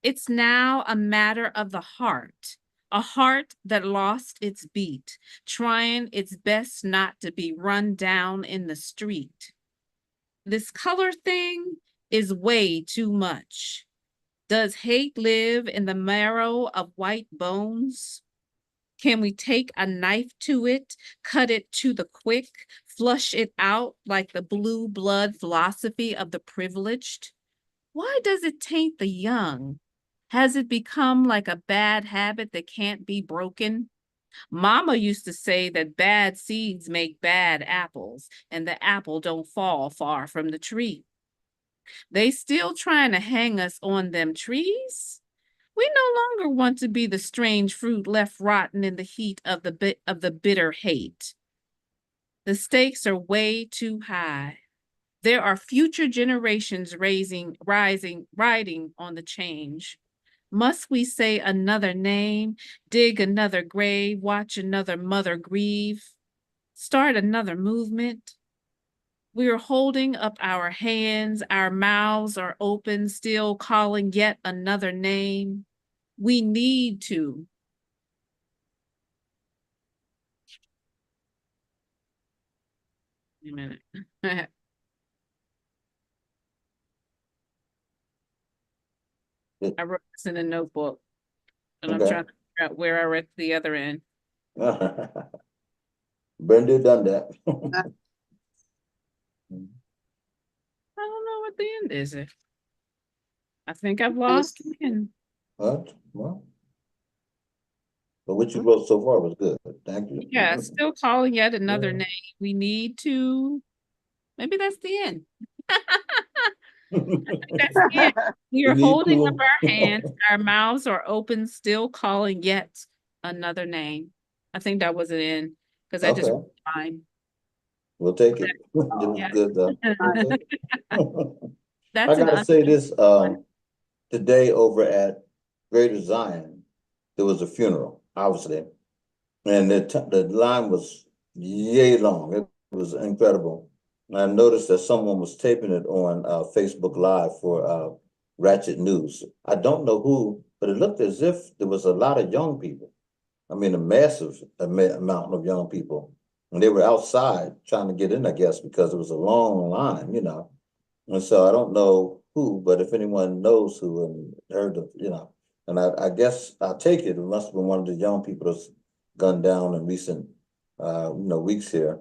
It's now a matter of the heart, a heart that lost its beat, trying its best not to be run down in the street. This color thing is way too much. Does hate live in the marrow of white bones? Can we take a knife to it, cut it to the quick, flush it out like the blue blood philosophy of the privileged? Why does it taint the young? Has it become like a bad habit that can't be broken? Mama used to say that bad seeds make bad apples, and the apple don't fall far from the tree. They still trying to hang us on them trees? We no longer want to be the strange fruit left rotten in the heat of the bitter hate. The stakes are way too high. There are future generations riding on the change. Must we say another name, dig another grave, watch another mother grieve, start another movement? We are holding up our hands, our mouths are open, still calling yet another name. We need to. Wait a minute. I wrote this in a notebook, and I'm Okay. trying to figure out where I read the other end. Brenda done that. I don't know what the end is. I think I've lost the end. What? Well, but what you wrote so far was good. Thank you. Yeah, still calling yet another name. We need to. Maybe that's the end. That's the end. We are We need holding up to. our hands, our mouths are open, still calling yet another name. I think that was an end because I just Okay, fine. we'll take it. It was Yeah. good though. We'll take it. That's I an gotta say this, today over at Greater Zion, there was a funeral, obviously. And the line was yay long. It was incredible. And I noticed that someone was taping it on Facebook Live for Ratchet News. I don't know who, but it looked as if there was a lot of young people. I mean, a massive amount of young people. And they were outside trying to get in, I guess, because it was a long line, you know. And so I don't know who, but if anyone knows who and heard of, you know, and I guess I take it must have been one of the young people that's gunned down in recent, weeks here,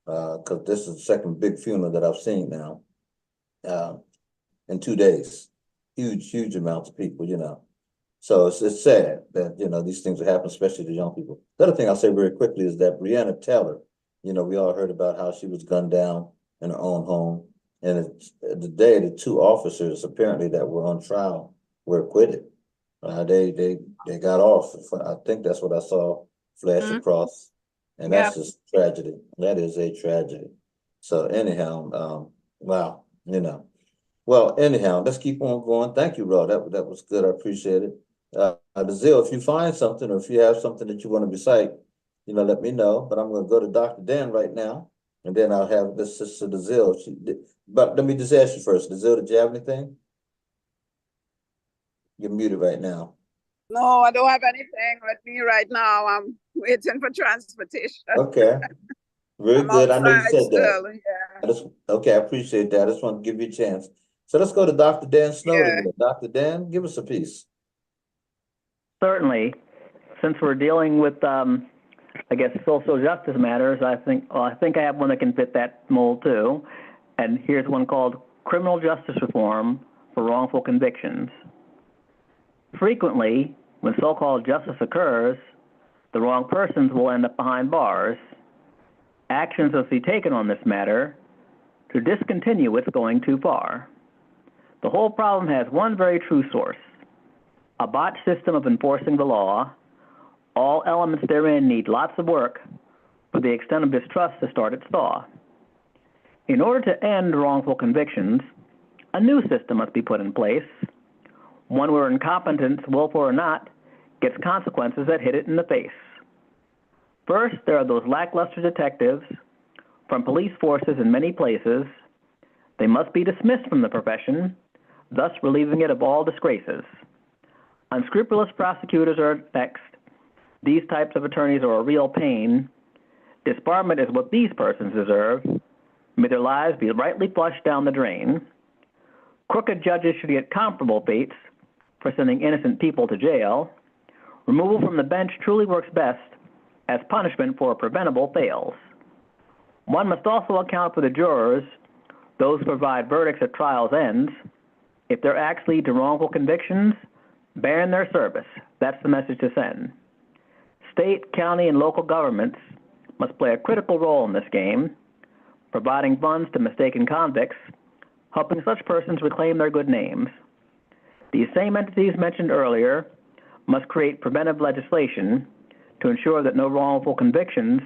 because this is the second big funeral that I've seen now, in 2 days. Huge amounts of people, you know. So it's sad that, you know, these things are happening, especially to young people. The other thing I'll say very quickly is that Breonna Taylor, you know, we all heard about how she was gunned down in her own home. And today, the two officers apparently that were on trial were acquitted. They got off. I think that's what I saw flash across, and that's just tragedy. That is a tragedy. So anyhow, wow, you know. Well, anyhow, let's keep on going. Thank you, Ro. That was good. I appreciate it. Dazil, if you find something or if you have something that you want to recite, you know, let me know. But I'm going to go to Dr. Dan right now, and then I'll have this sister Dazil. But let me just ask you first, Dazil, did you have anything? You're muted right now. No, I don't have anything with me right now. I'm waiting for transportation. Okay. Very I'm good. I know you outside said still, that. yeah. Okay, I appreciate that. I just want to give you a chance. So let's go to Dr. Dan Snowden. Yeah. Dr. Dan, give us a piece. Certainly. Since we're dealing with, I guess, social justice matters, I think I have one that can fit that mold too. And here's one called Criminal Justice Reform for Wrongful Convictions. Frequently, when so-called justice occurs, the wrong persons will end up behind bars. Actions must be taken on this matter to discontinue what's going too far. The whole problem has one very true source, a botched system of enforcing the law. All elements therein need lots of work for the extent of distrust to start its thaw. In order to end wrongful convictions, a new system must be put in place, one where incompetence, willful or not, gets consequences that hit it in the face. First, there are those lackluster detectives from police forces in many places. They must be dismissed from the profession, thus relieving it of all disgraces. Unscrupulous prosecutors are next. These types of attorneys are a real pain. Disbarment is what these persons deserve. May their lives be rightly flushed down the drain. Crooked judges should get comparable fates for sending innocent people to jail. Removal from the bench truly works best as punishment for preventable fails. One must also account for the jurors, those who provide verdicts at trial's ends. If their acts lead to wrongful convictions, bear in their service. That's the message to send. State, county, and local governments must play a critical role in this game, providing funds to mistaken convicts, helping such persons reclaim their good names. These same entities mentioned earlier must create preventive legislation to ensure that no wrongful convictions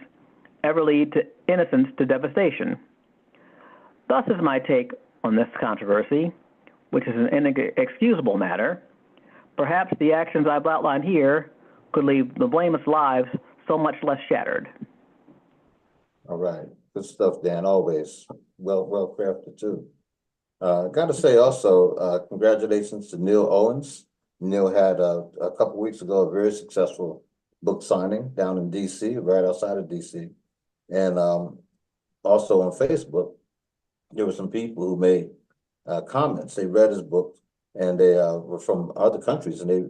ever lead to innocence to devastation. Thus is my take on this controversy, which is an inexcusable matter. Perhaps the actions I've outlined here could leave the blameless lives so much less shattered. All right, good stuff, Dan, always. Well crafted too. Got to say also, congratulations to Neil Owens. Neil had a couple weeks ago a very successful book signing down in DC, right outside of DC. And also on Facebook, there were some people who made comments. They read his book and they were from other countries, and they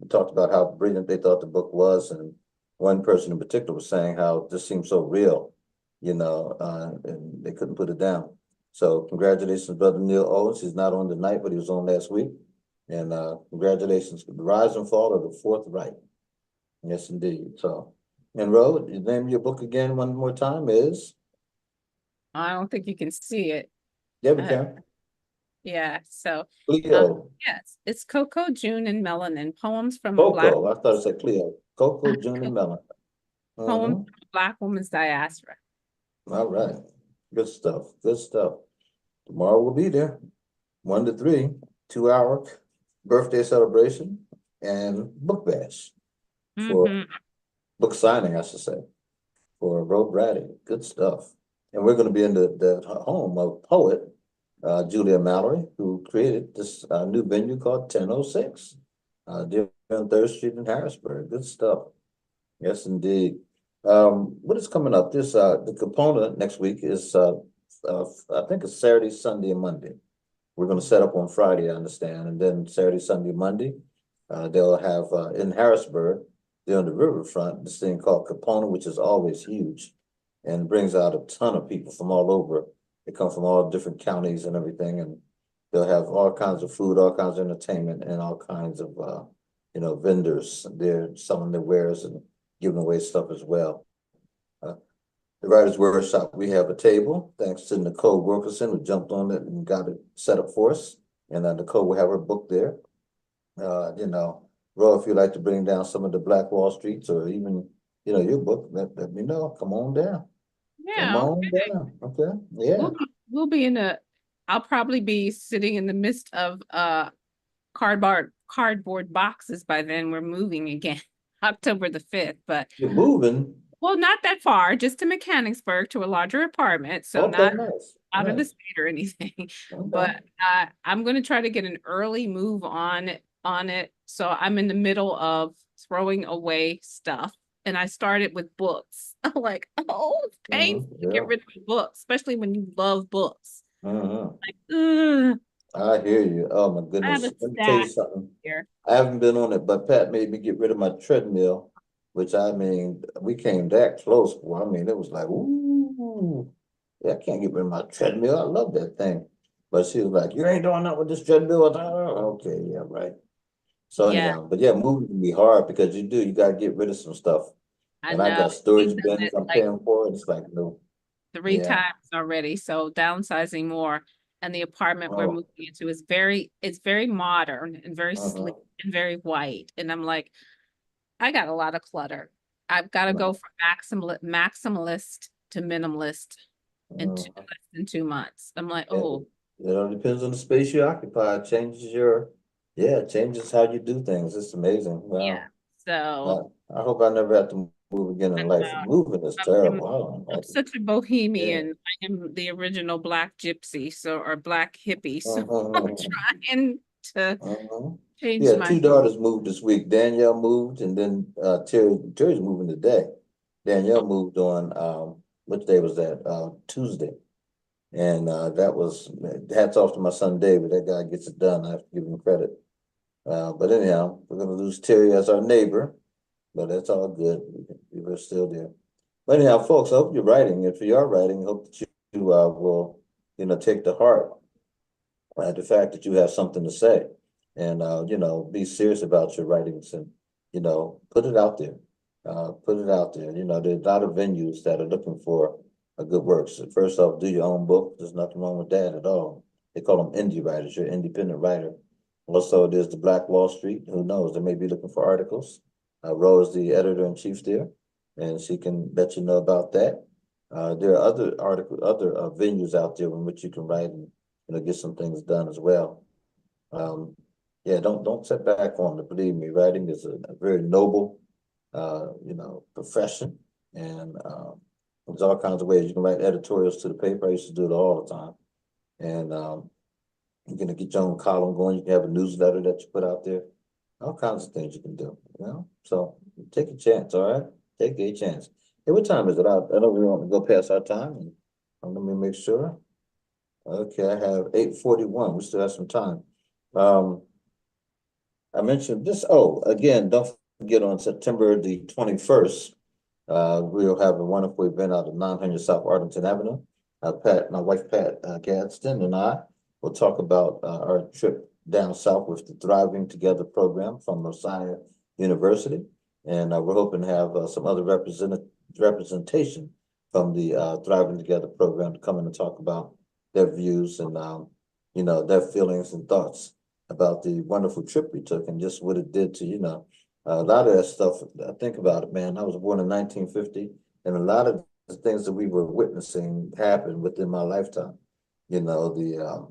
talked about how brilliant they thought the book was. And one person in particular was saying how this seemed so real, you know, and they couldn't put it down. So congratulations, Brother Neil Owens. He's not on tonight, but he was on last week. And congratulations to the rise and fall of the Fourth Reich. Yes, indeed. So, and Ro, the name of your book again one more time is? I don't think you can see it. Yeah, we can. Yeah, so Cleo. yes, it's Coco, June, and Melanin, poems from a Black Coco, I thought it said Cleo. Coco, June, and Melon. poem from a Black woman's diaspora. All right. Good stuff. Good stuff. Tomorrow we'll be there. 1 to 3, 2-hour birthday celebration and book bash for book signing, I should say, for Ro Brady. Good stuff. And we're going to be in the home of poet Julia Mallory, who created this new venue called 1006 there on 3rd Street in Harrisburg. Good stuff. Yes, indeed. What is coming up? This the component next week is I think it's Saturday, Sunday, and Monday. We're going to set up on Friday, I understand, and then Saturday, Sunday, Monday, they'll have in Harrisburg, they're on the riverfront, this thing called Capona, which is always huge and brings out a ton of people from all over. They come from all different counties and everything, and they'll have all kinds of food, all kinds of entertainment, and all kinds of you know, vendors. They're selling their wares and giving away stuff as well. The Writers Workshop, we have a table, thanks to Nicole Wilkerson, who jumped on it and got it set up for us. And Nicole will have her book there. You know, Ro, if you'd like to bring down some of the Black Wall Streets or even, you know, your book, let me know. Come on down. Yeah, Come on down. Okay. Yeah. we'll be in I'll probably be sitting in the midst of cardboard boxes by then. We're moving again, October the 5th, but You're moving. well, not that far, just to Mechanicsburg, to a larger apartment, so Okay, not nice. out of the Nice. state or anything. Okay. But I'm going to try to get an early move on it. So I'm in the middle of throwing away stuff. And I started with books. I'm like, oh, it's painful to Yeah. get rid of books, especially when you love books. Mhm. Like, ugh, I hear you. Oh my I have goodness. a Let me tell you stack something. here. I haven't been on it, but Pat made me get rid of my treadmill, which I mean, we came that close. Boy. I mean, it was like, ooh, yeah, I can't get rid of my treadmill. I love that thing. But she was like, you ain't doing nothing with this treadmill. I thought, oh, okay, yeah, right. So Yeah, anyhow, but yeah, moving can be hard because you got to get rid of some stuff. I And I know. got storage We've done bins it I'm like paying for. It's like, no, 3 yeah. times already, so downsizing more. and the apartment we're Oh. moving into is it's very modern and very Uh-huh. sleek and very white. And I'm like, I got a lot of clutter. I've got to go from maximalist to minimalist in less than 2 months. I'm like, oh. It all depends on the space you occupy. It changes how you do things. It's amazing. Wow. Yeah. So I hope I never have to move again in life. Moving is terrible. I'm such a bohemian. I am the original black gypsy, or black hippie. So I'm trying to change Yeah, my 2 daughters moved this week. Danielle moved, and then Terry's moving today. Danielle moved on which day was that? Tuesday. And that was hats off to my son David. That guy gets it done. I have to give him credit. But anyhow, we're gonna lose Terry as our neighbor, but that's all good. We're still there. But anyhow, folks, I hope you're writing. If you are writing, I hope that you will, take to heart the fact that you have something to say, and be serious about your writings, and put it out there. Put it out there. There's a lot of venues that are looking for a good work. So first off, do your own book. There's nothing wrong with that at all. They call them indie writers. You're an independent writer. Also, there's the Black Wall Street. Who knows? They may be looking for articles. Rose, the editor-in-chief there, and she can let you know about that. There are other venues out there in which you can write and get some things done as well. Don't set back on it. Believe me, writing is a very noble, profession, and there's all kinds of ways you can write editorials to the paper. I used to do it all the time, and you're gonna get your own column going. You can have a newsletter that you put out there. All kinds of things you can do. So take a chance. All right, take a chance. Hey, what time is it? I know we want to go past our time, and let me make sure. Okay, I have 8:41. We still have some time. I mentioned this. Oh, again, don't forget on September the 21st. We'll have a wonderful event out of 900 South Arlington Avenue. My wife, Pat Gadsden, and I will talk about our trip down south with the Thriving Together program from Messiah University. And we're hoping to have some other representation from the Thriving Together program to come in and talk about their views and, their feelings and thoughts about the wonderful trip we took and just what it did to, a lot of that stuff. I think about it, man. I was born in 1950, and a lot of the things that we were witnessing happened within my lifetime. The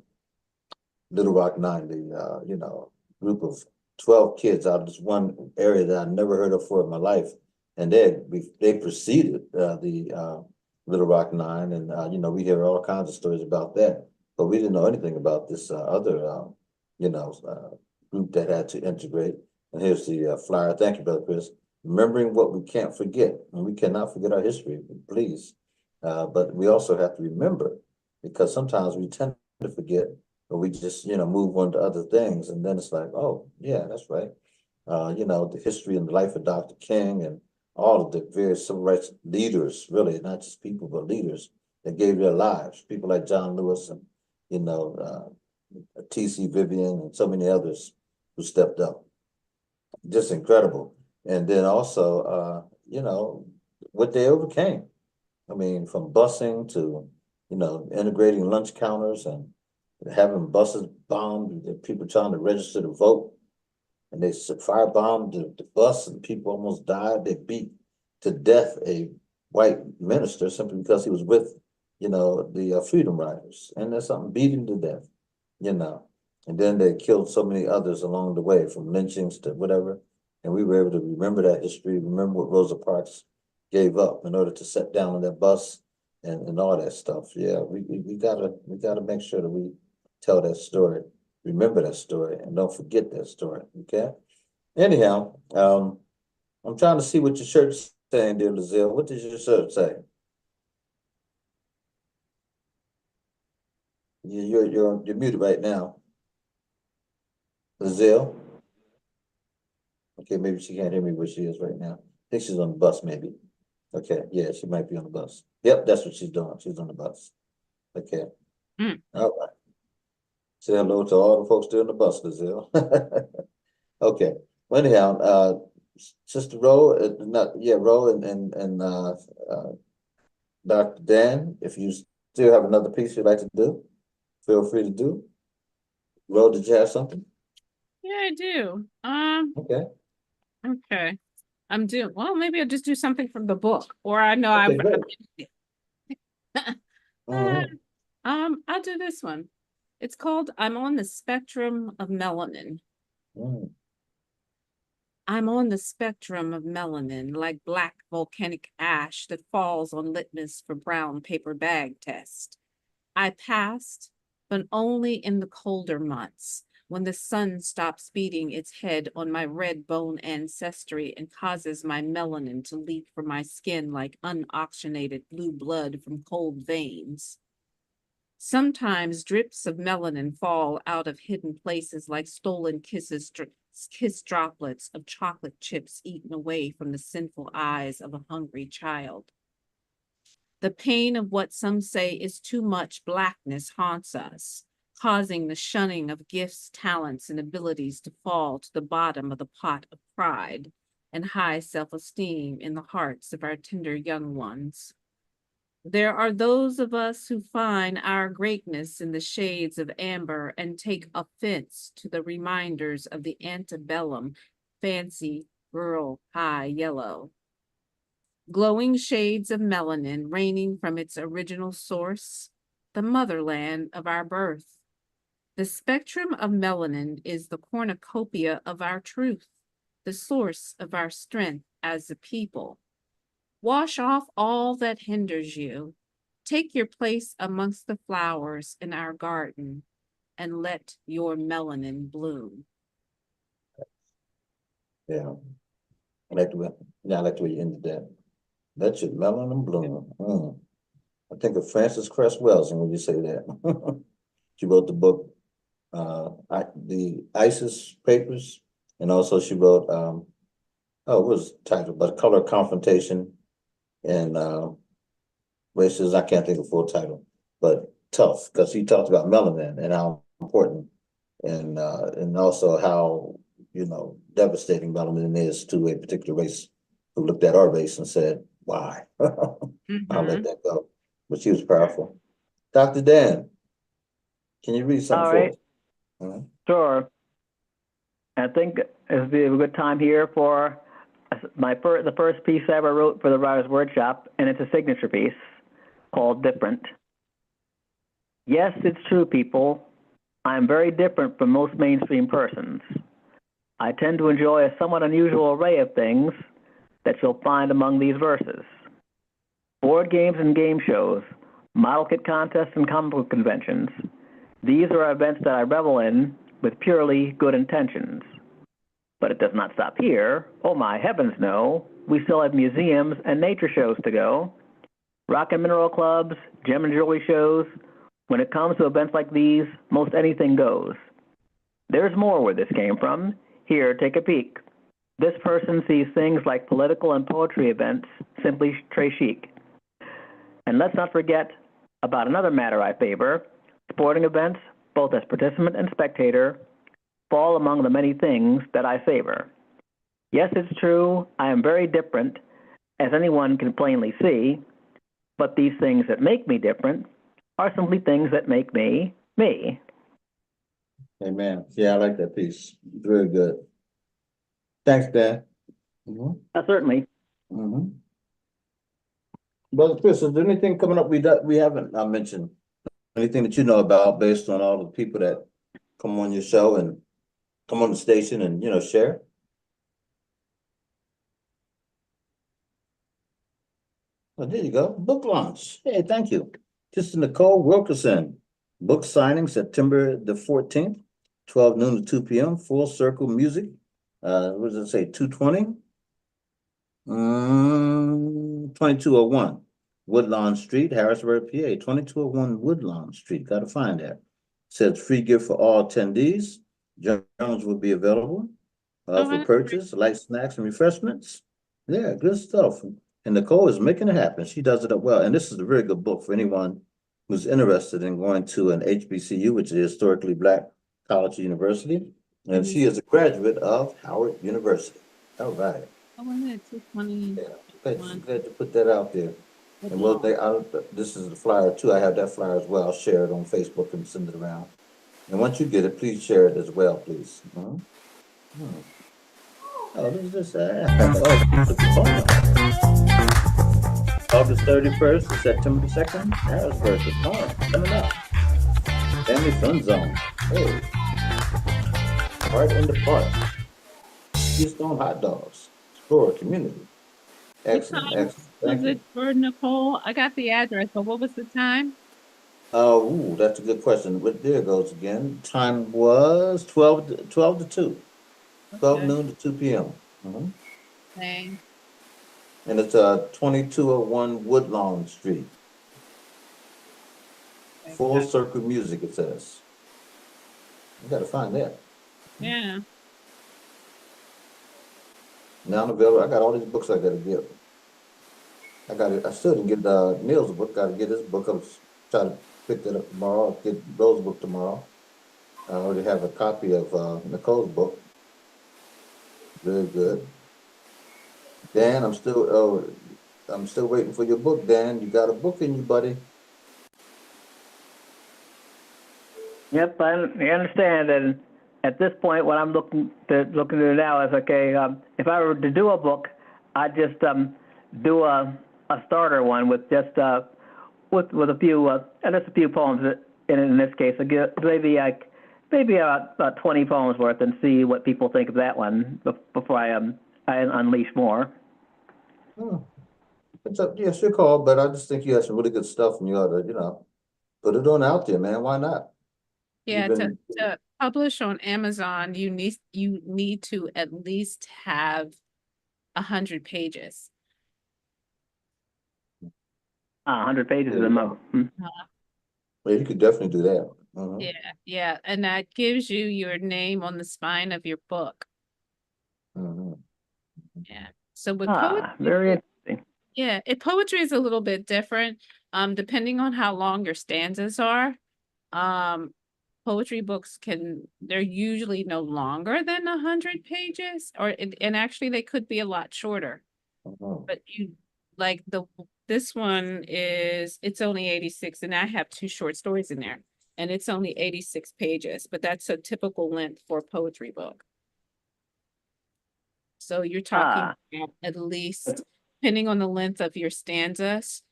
Little Rock Nine, the group of 12 kids out of this one area that I never heard of before in my life, and they preceded the Little Rock Nine, and we hear all kinds of stories about that, but we didn't know anything about this other group that had to integrate. And here's the flyer. Thank you, Brother Chris. Remembering what we can't forget, and we cannot forget our history, please. But we also have to remember, because sometimes we tend to forget, or we just, move on to other things. And then it's like, oh, yeah, that's right. The history and the life of Dr. King and all of the various civil rights leaders, really, not just people, but leaders that gave their lives. People like John Lewis and, T.C. Vivian and so many others who stepped up. Just incredible. And then also, what they overcame. I mean, from busing to, integrating lunch counters and having buses bombed, people trying to register to vote. And they firebombed the bus and people almost died. They beat to death a white minister simply because he was with, the Freedom Riders. And there's something, beat him to death, And then they killed so many others along the way, from lynchings to whatever. And we were able to remember that history, remember what Rosa Parks gave up in order to sit down on that bus and all that stuff. Yeah, we gotta make sure that we tell that story, remember that story, and don't forget that story. Okay. Anyhow, I'm trying to see what your shirt's saying, dear Lizelle. What does your shirt say? You're muted right now, Lizelle. Okay, maybe she can't hear me where she is right now. I think she's on the bus, maybe. Okay, yeah, she might be on the bus. Yep, that's what she's doing. She's on the bus. Okay. All right. Say hello to all the folks there on the bus, Lizelle. Okay. Well, anyhow, Sister Roe, Roe and Dr. Dan, if you still have another piece you'd like to do. feel free to do. Ro, did you have something? Yeah, I do. Okay. Okay. I'm doing well, maybe I'll just do something from the book, or I know Okay, great. Mhm. I'll do this one. It's called I'm on the Spectrum of Melanin. Mm. I'm on the spectrum of melanin, like black volcanic ash that falls on litmus for brown paper bag test. I passed, but only in the colder months, when the sun stops beating its head on my red bone ancestry and causes my melanin to leak from my skin like unoxygenated blue blood from cold veins. Sometimes drips of melanin fall out of hidden places like stolen kiss droplets of chocolate chips eaten away from the sinful eyes of a hungry child. The pain of what some say is too much blackness haunts us, causing the shunning of gifts, talents, and abilities to fall to the bottom of the pot of pride and high self-esteem in the hearts of our tender young ones. There are those of us who find our greatness in the shades of amber and take offense to the reminders of the antebellum fancy rural high yellow. Glowing shades of melanin raining from its original source, the motherland of our birth. The spectrum of melanin is the cornucopia of our truth, the source of our strength as a people. Wash off all that hinders you. Take your place amongst the flowers in our garden and let your melanin bloom. Yeah. I like the way, yeah, I like the way you ended that. Let your melanin bloom. Mm. I think of Frances Cress Welsing when you say that. She wrote the book, the ISIS Papers, and also she wrote, what was the title? But Color Confrontation and racism. I can't think of the full title, but tough because he talked about melanin and how important and also how devastating melanin is to a particular race who looked at our race and said, why? I'll let that go. But she was powerful. Dr. Dan, can you read something All for right. us? Mhm. Sure. I think it'd be a good time here for the first piece I ever wrote for the Writers Workshop, and it's a signature piece called Different. Yes, it's true, people. I'm very different from most mainstream persons. I tend to enjoy a somewhat unusual array of things that you'll find among these verses. Board games and game shows, model kit contests and comic book conventions. These are events that I revel in with purely good intentions. But it does not stop here. Oh my heavens, no. We still have museums and nature shows to go. Rock and mineral clubs, gem and jewelry shows. When it comes to events like these, most anything goes. There's more where this came from. Here, take a peek. This person sees things like political and poetry events simply très chic. And let's not forget about another matter I favor. Sporting events, both as participant and spectator, fall among the many things that I favor. Yes, it's true, I am very different, as anyone can plainly see, but these things that make me different are simply things that make me, me. Amen. Yeah, I like that piece. Very good. Thanks, Dan. Certainly. Brother Chris, is there anything coming up we haven't mentioned? Anything that you know about based on all the people that come on your show and come on the station and share? Oh, there you go. Book launch. Hey, thank you. Sister Nicole Wilkerson. Book signing September the 14th, 12 noon to 2 p.m. Full Circle Music. What does it say? 220? 2201 Woodlawn Street, Harrisburg, PA. 2201 Woodlawn Street. Got to find that. Says free gift for all attendees. Journals will be available for purchase, light snacks and refreshments. Yeah, good stuff. And Nicole is making it happen. She does it up well. And this is a very good book for anyone who's interested in going to an HBCU, which is a historically Black college or university. And she is a graduate of Howard University. All right. Oh, wait a minute, 220. Yeah, glad to put that out there. And this is the flyer too. I have that flyer as well. I'll share it on Facebook and send it around. And once you get it, please share it as well, please. Mhm. Hmm. Oh, this is this. August 31st to September 2nd. Harrisburg is fun. Coming up. Family Fun Zone. Hey, right in the park. Keystone Hot Dogs. Explore community. What Excellent, time excellent. was Thank you. it for Nicole? I got the address, but what was the time? That's a good question. But there it goes again. Time was 12 to 2. 12 Okay, noon to 2 p.m. Mhm. thanks. And it's 2201 Woodlawn Street. Okay, Full Circle Music, it says. You got to find that. yeah. Now available. I got all these books I got to get. I got it. I still didn't get Neil's book. Got to get his book. I'm try to pick that up tomorrow. I'll get Rose book tomorrow. I already have a copy of Nicole's book. Very good. Dan, I'm still waiting for your book, Dan. You got a book in you, buddy. Yep, I understand. And at this point, what I'm looking to do now is, okay, if I were to do a book, I'd just do a starter one with just with a few and just a few poems in this case. Maybe about 20 poems worth, and see what people think of that one before I unleash more. Hmm. It's up, yes, your call, but I just think you have some really good stuff, and you ought to, put it on out there, man. Why not? Yeah, to publish on Amazon, you need to at least have 100 pages. 100 pages is a mo. Well, you could definitely do that. Mhm. Yeah, and that gives you your name on the spine of your book. Mhm. Yeah. So with poetry, Very interesting. yeah, poetry is a little bit different. Depending on how long your stanzas are. Poetry books they're usually no longer than 100 pages, and actually they could be a lot shorter. Mhm. But this one it's only 86, and I have 2 short stories in there, and it's only 86 pages, but that's a typical length for a poetry book. So you're talking about at least, depending on the length of your stanzas,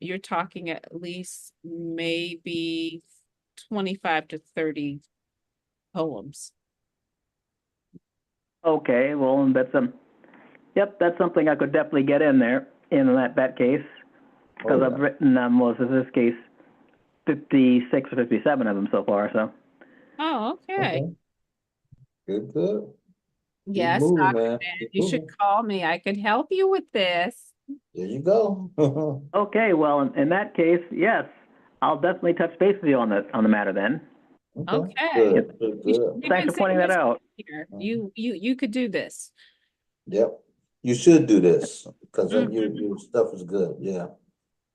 you're talking at least maybe 25 to 30 poems. Okay, well, that's something I could definitely get in there in that case, because I've written most of this case 56 or 57 of them so far. So. Oh, okay. Good. Yes, moving, Dr. man. Dan, you should call me. I could help you with this. There you go. Okay, well, in that case, yes, I'll definitely touch base with you on the matter then. Okay. Good. Thanks for pointing that out. You could do this. Yep. You should do this because your stuff is good. Yeah.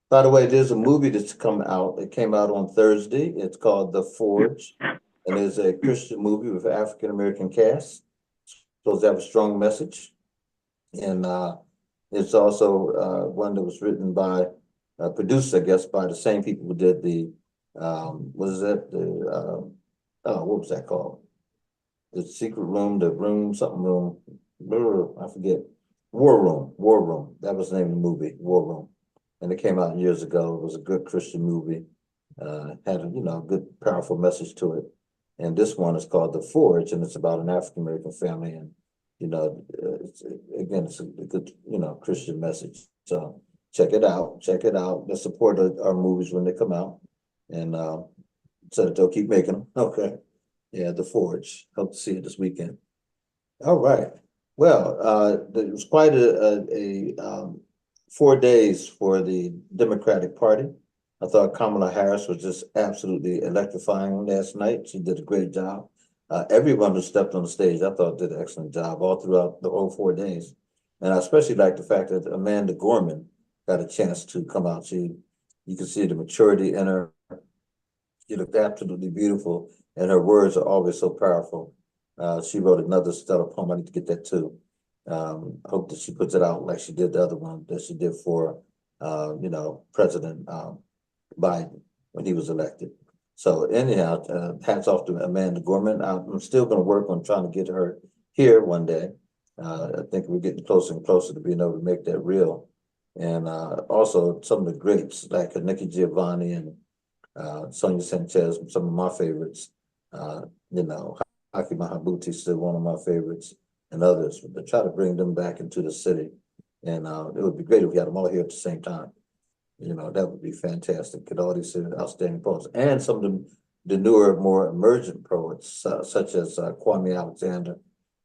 By the way, there's a movie that's come out. It came out on Thursday. It's called The Forge, and it's a Christian movie with an African American cast. It's supposed to have a strong message, and it's also one that was written by produced, I guess, by the same people who did the what is that what was that called? The Secret Room, the Room, something Room. I forget. War Room. That was the name of the movie, War Room. And it came out years ago. It was a good Christian movie. Had a good, powerful message to it. And this one is called The Forge, and it's about an African American family. And it's a good Christian message. So check it out. Let's support our movies when they come out, and so that they'll keep making them. Okay. Yeah, The Forge. Hope to see it this weekend. All right. Well, it was quite a 4 days for the Democratic Party. I thought Kamala Harris was just absolutely electrifying last night. She did a great job. Everyone who stepped on the stage, I thought, did an excellent job all throughout the whole 4 days. And I especially like the fact that Amanda Gorman got a chance to come out. You could see the maturity in her. She looked absolutely beautiful, and her words are always so powerful. She wrote another stellar poem. I need to get that too. I hope that she puts it out like she did the other one that she did for President Biden when he was elected. So anyhow, hats off to Amanda Gorman. I'm still going to work on trying to get her here one day. I think we're getting closer and closer to being able to make that real. And also some of the greats like Nikki Giovanni and Sonia Sanchez, some of my favorites. Haki Mahabuti still one of my favorites, and others. But try to bring them back into the city. And it would be great if we had them all here at the same time. That would be fantastic. Get all these outstanding poets and some of the newer, more emergent poets, such as Kwame Alexander.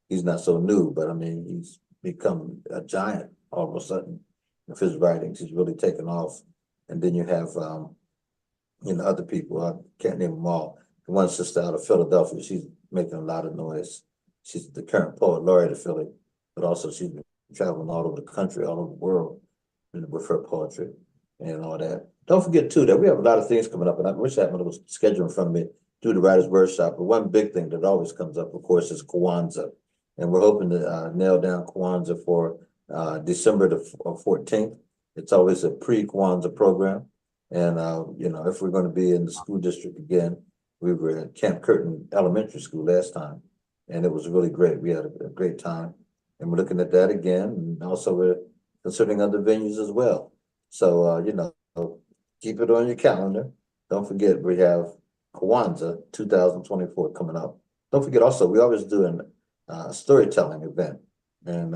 He's not so new, but I mean, he's become a giant all of a sudden with his writings. He's really taken off. And then you have, other people. I can't name them all. The one sister out of Philadelphia, she's making a lot of noise. She's the current poet laureate of Philly, but also she's been traveling all over the country, all over the world with her poetry and all that. Don't forget too that we have a lot of things coming up, and I wish I had was scheduled in front of me through the Writers' Workshop. But one big thing that always comes up, of course, is Kwanzaa, and we're hoping to nail down Kwanzaa for December the 14th. It's always a pre-Kwanzaa program, and if we're going to be in the school district again, we were at Camp Curtin Elementary School last time, and it was really great. We had a great time, and we're looking at that again, and also we're considering other venues as well. So, keep it on your calendar. Don't forget, we have Kwanzaa 2024 coming up. Don't forget also, we always do a storytelling event. And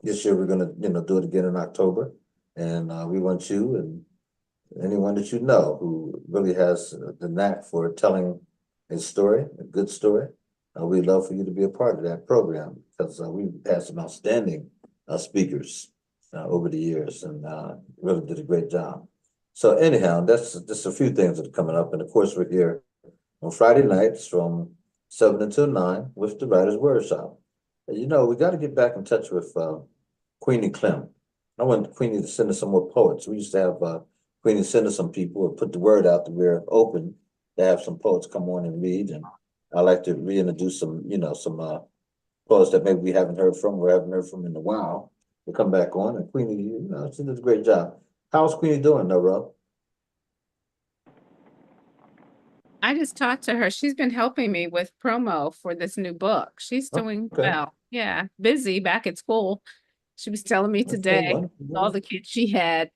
this year we're going to, do it again in October. And we want you and anyone that you know who really has the knack for telling a story, a good story. We'd love for you to be a part of that program because we've had some outstanding speakers over the years and really did a great job. So anyhow, that's just a few things that are coming up. And of course, we're here on Friday nights from 7 until 9 with the Writers' Workshop. And, we got to get back in touch with Queenie Clem. I want Queenie to send us some more poets. We used to have Queenie send us some people or put the word out that we're open to have some poets come on and read. And I like to reintroduce some, some poets that maybe we haven't heard from or haven't heard from in a while. To come back on, and Queenie, she did a great job. How's Queenie doing, though, Rob? I just talked to her. She's been helping me with promo for this new book. She's doing well. Yeah, busy back at school. She was telling me today all the kids she had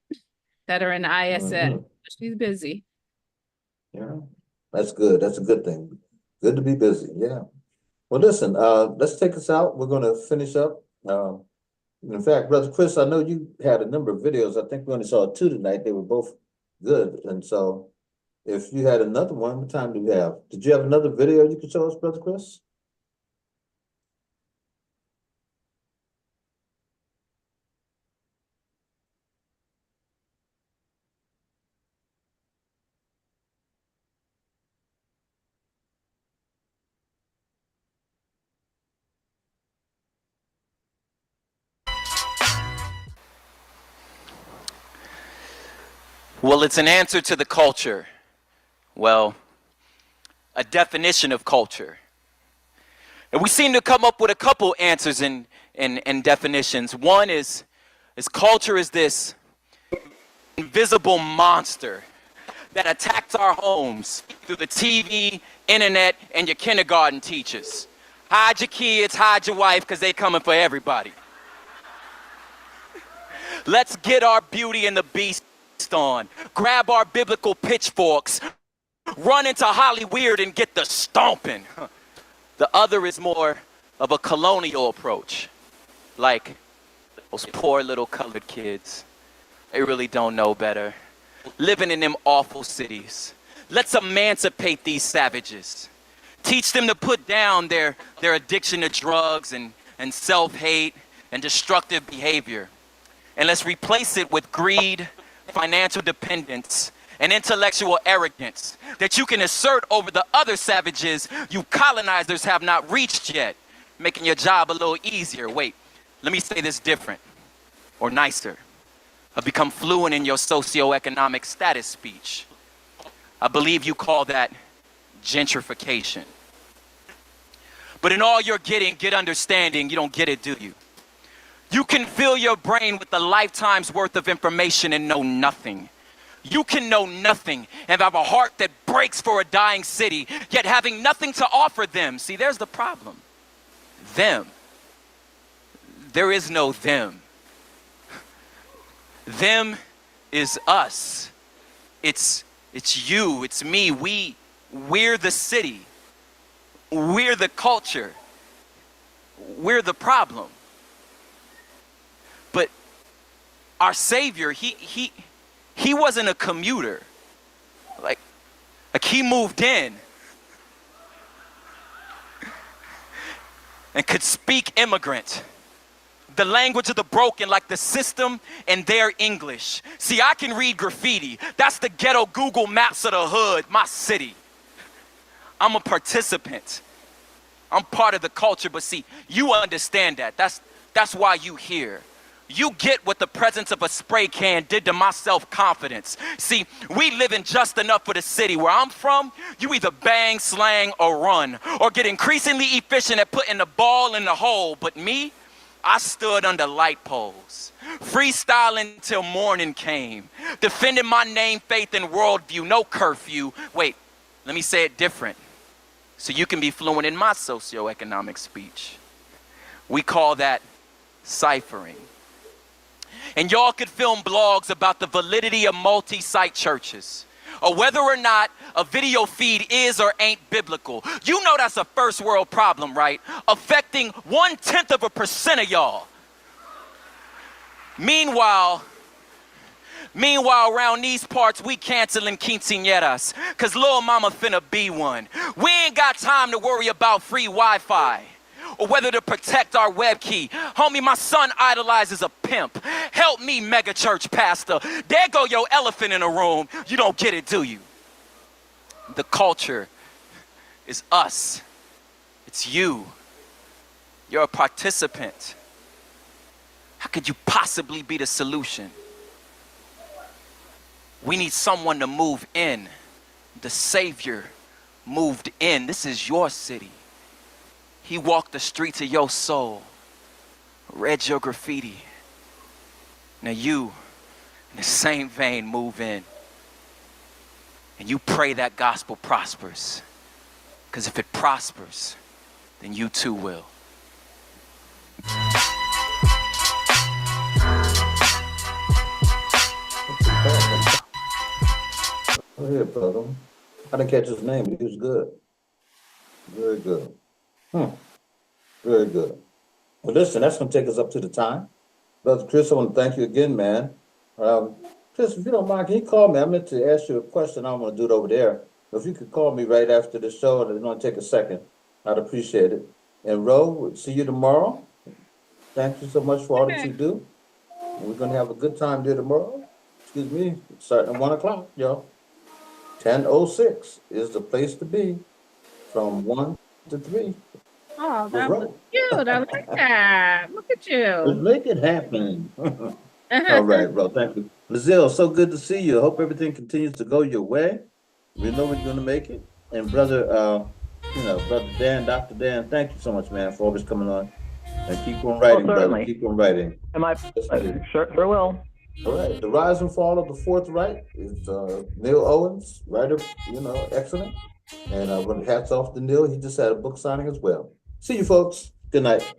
that are in ISS. She's busy. Yeah, that's good. That's a good thing. Good to be busy. Yeah. Well, listen, let's take us out. We're going to finish up. In fact, Brother Chris, I know you had a number of videos. I think we only saw 2 tonight. They were both good. And so if you had another one, what time do we have? Did you have another video you could show us, Brother Chris? Well, it's an answer to the culture. Well, a definition of culture. And we seem to come up with a couple answers and definitions. One is culture is this invisible monster that attacks our homes through the TV, internet, and your kindergarten teachers. Hide your kids, hide your wife, because they coming for everybody. Let's get our Beauty and the Beast on. Grab our biblical pitchforks, run into Hollyweird and get the stomping. The other is more of a colonial approach. Like those poor little colored kids. They really don't know better. Living in them awful cities. Let's emancipate these savages. Teach them to put down their addiction to drugs and self-hate and destructive behavior. And let's replace it with greed, financial dependence, and intellectual arrogance that you can assert over the other savages you colonizers have not reached yet, making your job a little easier. Wait, let me say this different or nicer. Become fluent in your socioeconomic status speech. I believe you call that gentrification. But in all you're getting, get understanding, you don't get it, do you? You can fill your brain with a lifetime's worth of information and know nothing. You can know nothing and have a heart that breaks for a dying city, yet having nothing to offer them. See, there's the problem. Them. There is no them. Them is us. It's you, it's me. We're the city. We're the culture. We're the problem. But our Savior, he wasn't a commuter. Like he moved in and could speak immigrant, the language of the broken, like the system and their English. See, I can read graffiti. That's the ghetto Google Maps of the hood, my city. I'm a participant. I'm part of the culture, but see, you understand that. That's why you here. You get what the presence of a spray can did to my self-confidence. See, we live in just enough for the city. Where I'm from, you either bang, slang, or run, or get increasingly efficient at putting the ball in the hole. But me, I stood under light poles, freestyling till morning came, defending my name, faith, and worldview, no curfew. Wait, let me say it different, so you can be fluent in my socioeconomic speech. We call that ciphering. And y'all could film blogs about the validity of multi-site churches, or whether or not a video feed is or ain't biblical. You know that's a first world problem, right? Affecting 0.1% of y'all. Meanwhile, around these parts, we canceling quinceañeras, cause little mama finna be one. We ain't got time to worry about free Wi-Fi, or whether to protect our web key. Homie, my son idolizes a pimp. Help me, mega church pastor. There go your elephant in the room. You don't get it, do you? The culture is us. It's you. You're a participant. How could you possibly be the solution? We need someone to move in. The Savior moved in. This is your city. He walked the streets of your soul, read your graffiti. Now you, in the same vein, move in. And you pray that gospel prospers. Because if it prospers, then you too will. Go ahead, brother. I didn't catch his name, but he was good. Very good. Very good. Well, listen, that's going to take us up to the time. Brother Chris, I want to thank you again, man. Chris, if you don't mind, can you call me? I meant to ask you a question. I'm going to do it over there. But if you could call me right after the show, and it's going to take a second, I'd appreciate it. And Ro, we'll see you tomorrow. Thank you so much for all that you do. We're going to have a good time there tomorrow. Excuse me, starting at 1 o'clock, y'all. 10:06 is the place to be from 1 to 3. Oh, that was cute. I like that. Look at you. Let's make it happen. All right, bro. Thank you. Lazille, so good to see you. I hope everything continues to go your way. We know we're going to make it. And brother, brother Dan, Dr. Dan, thank you so much, man, for always coming on. And keep on writing, brother. Keep on writing. Sure will. All right. The Rise and Fall of the Fourth Reich is Neil Owens, writer, excellent. And hats off to Neil. He just had a book signing as well. See you, folks. Good night.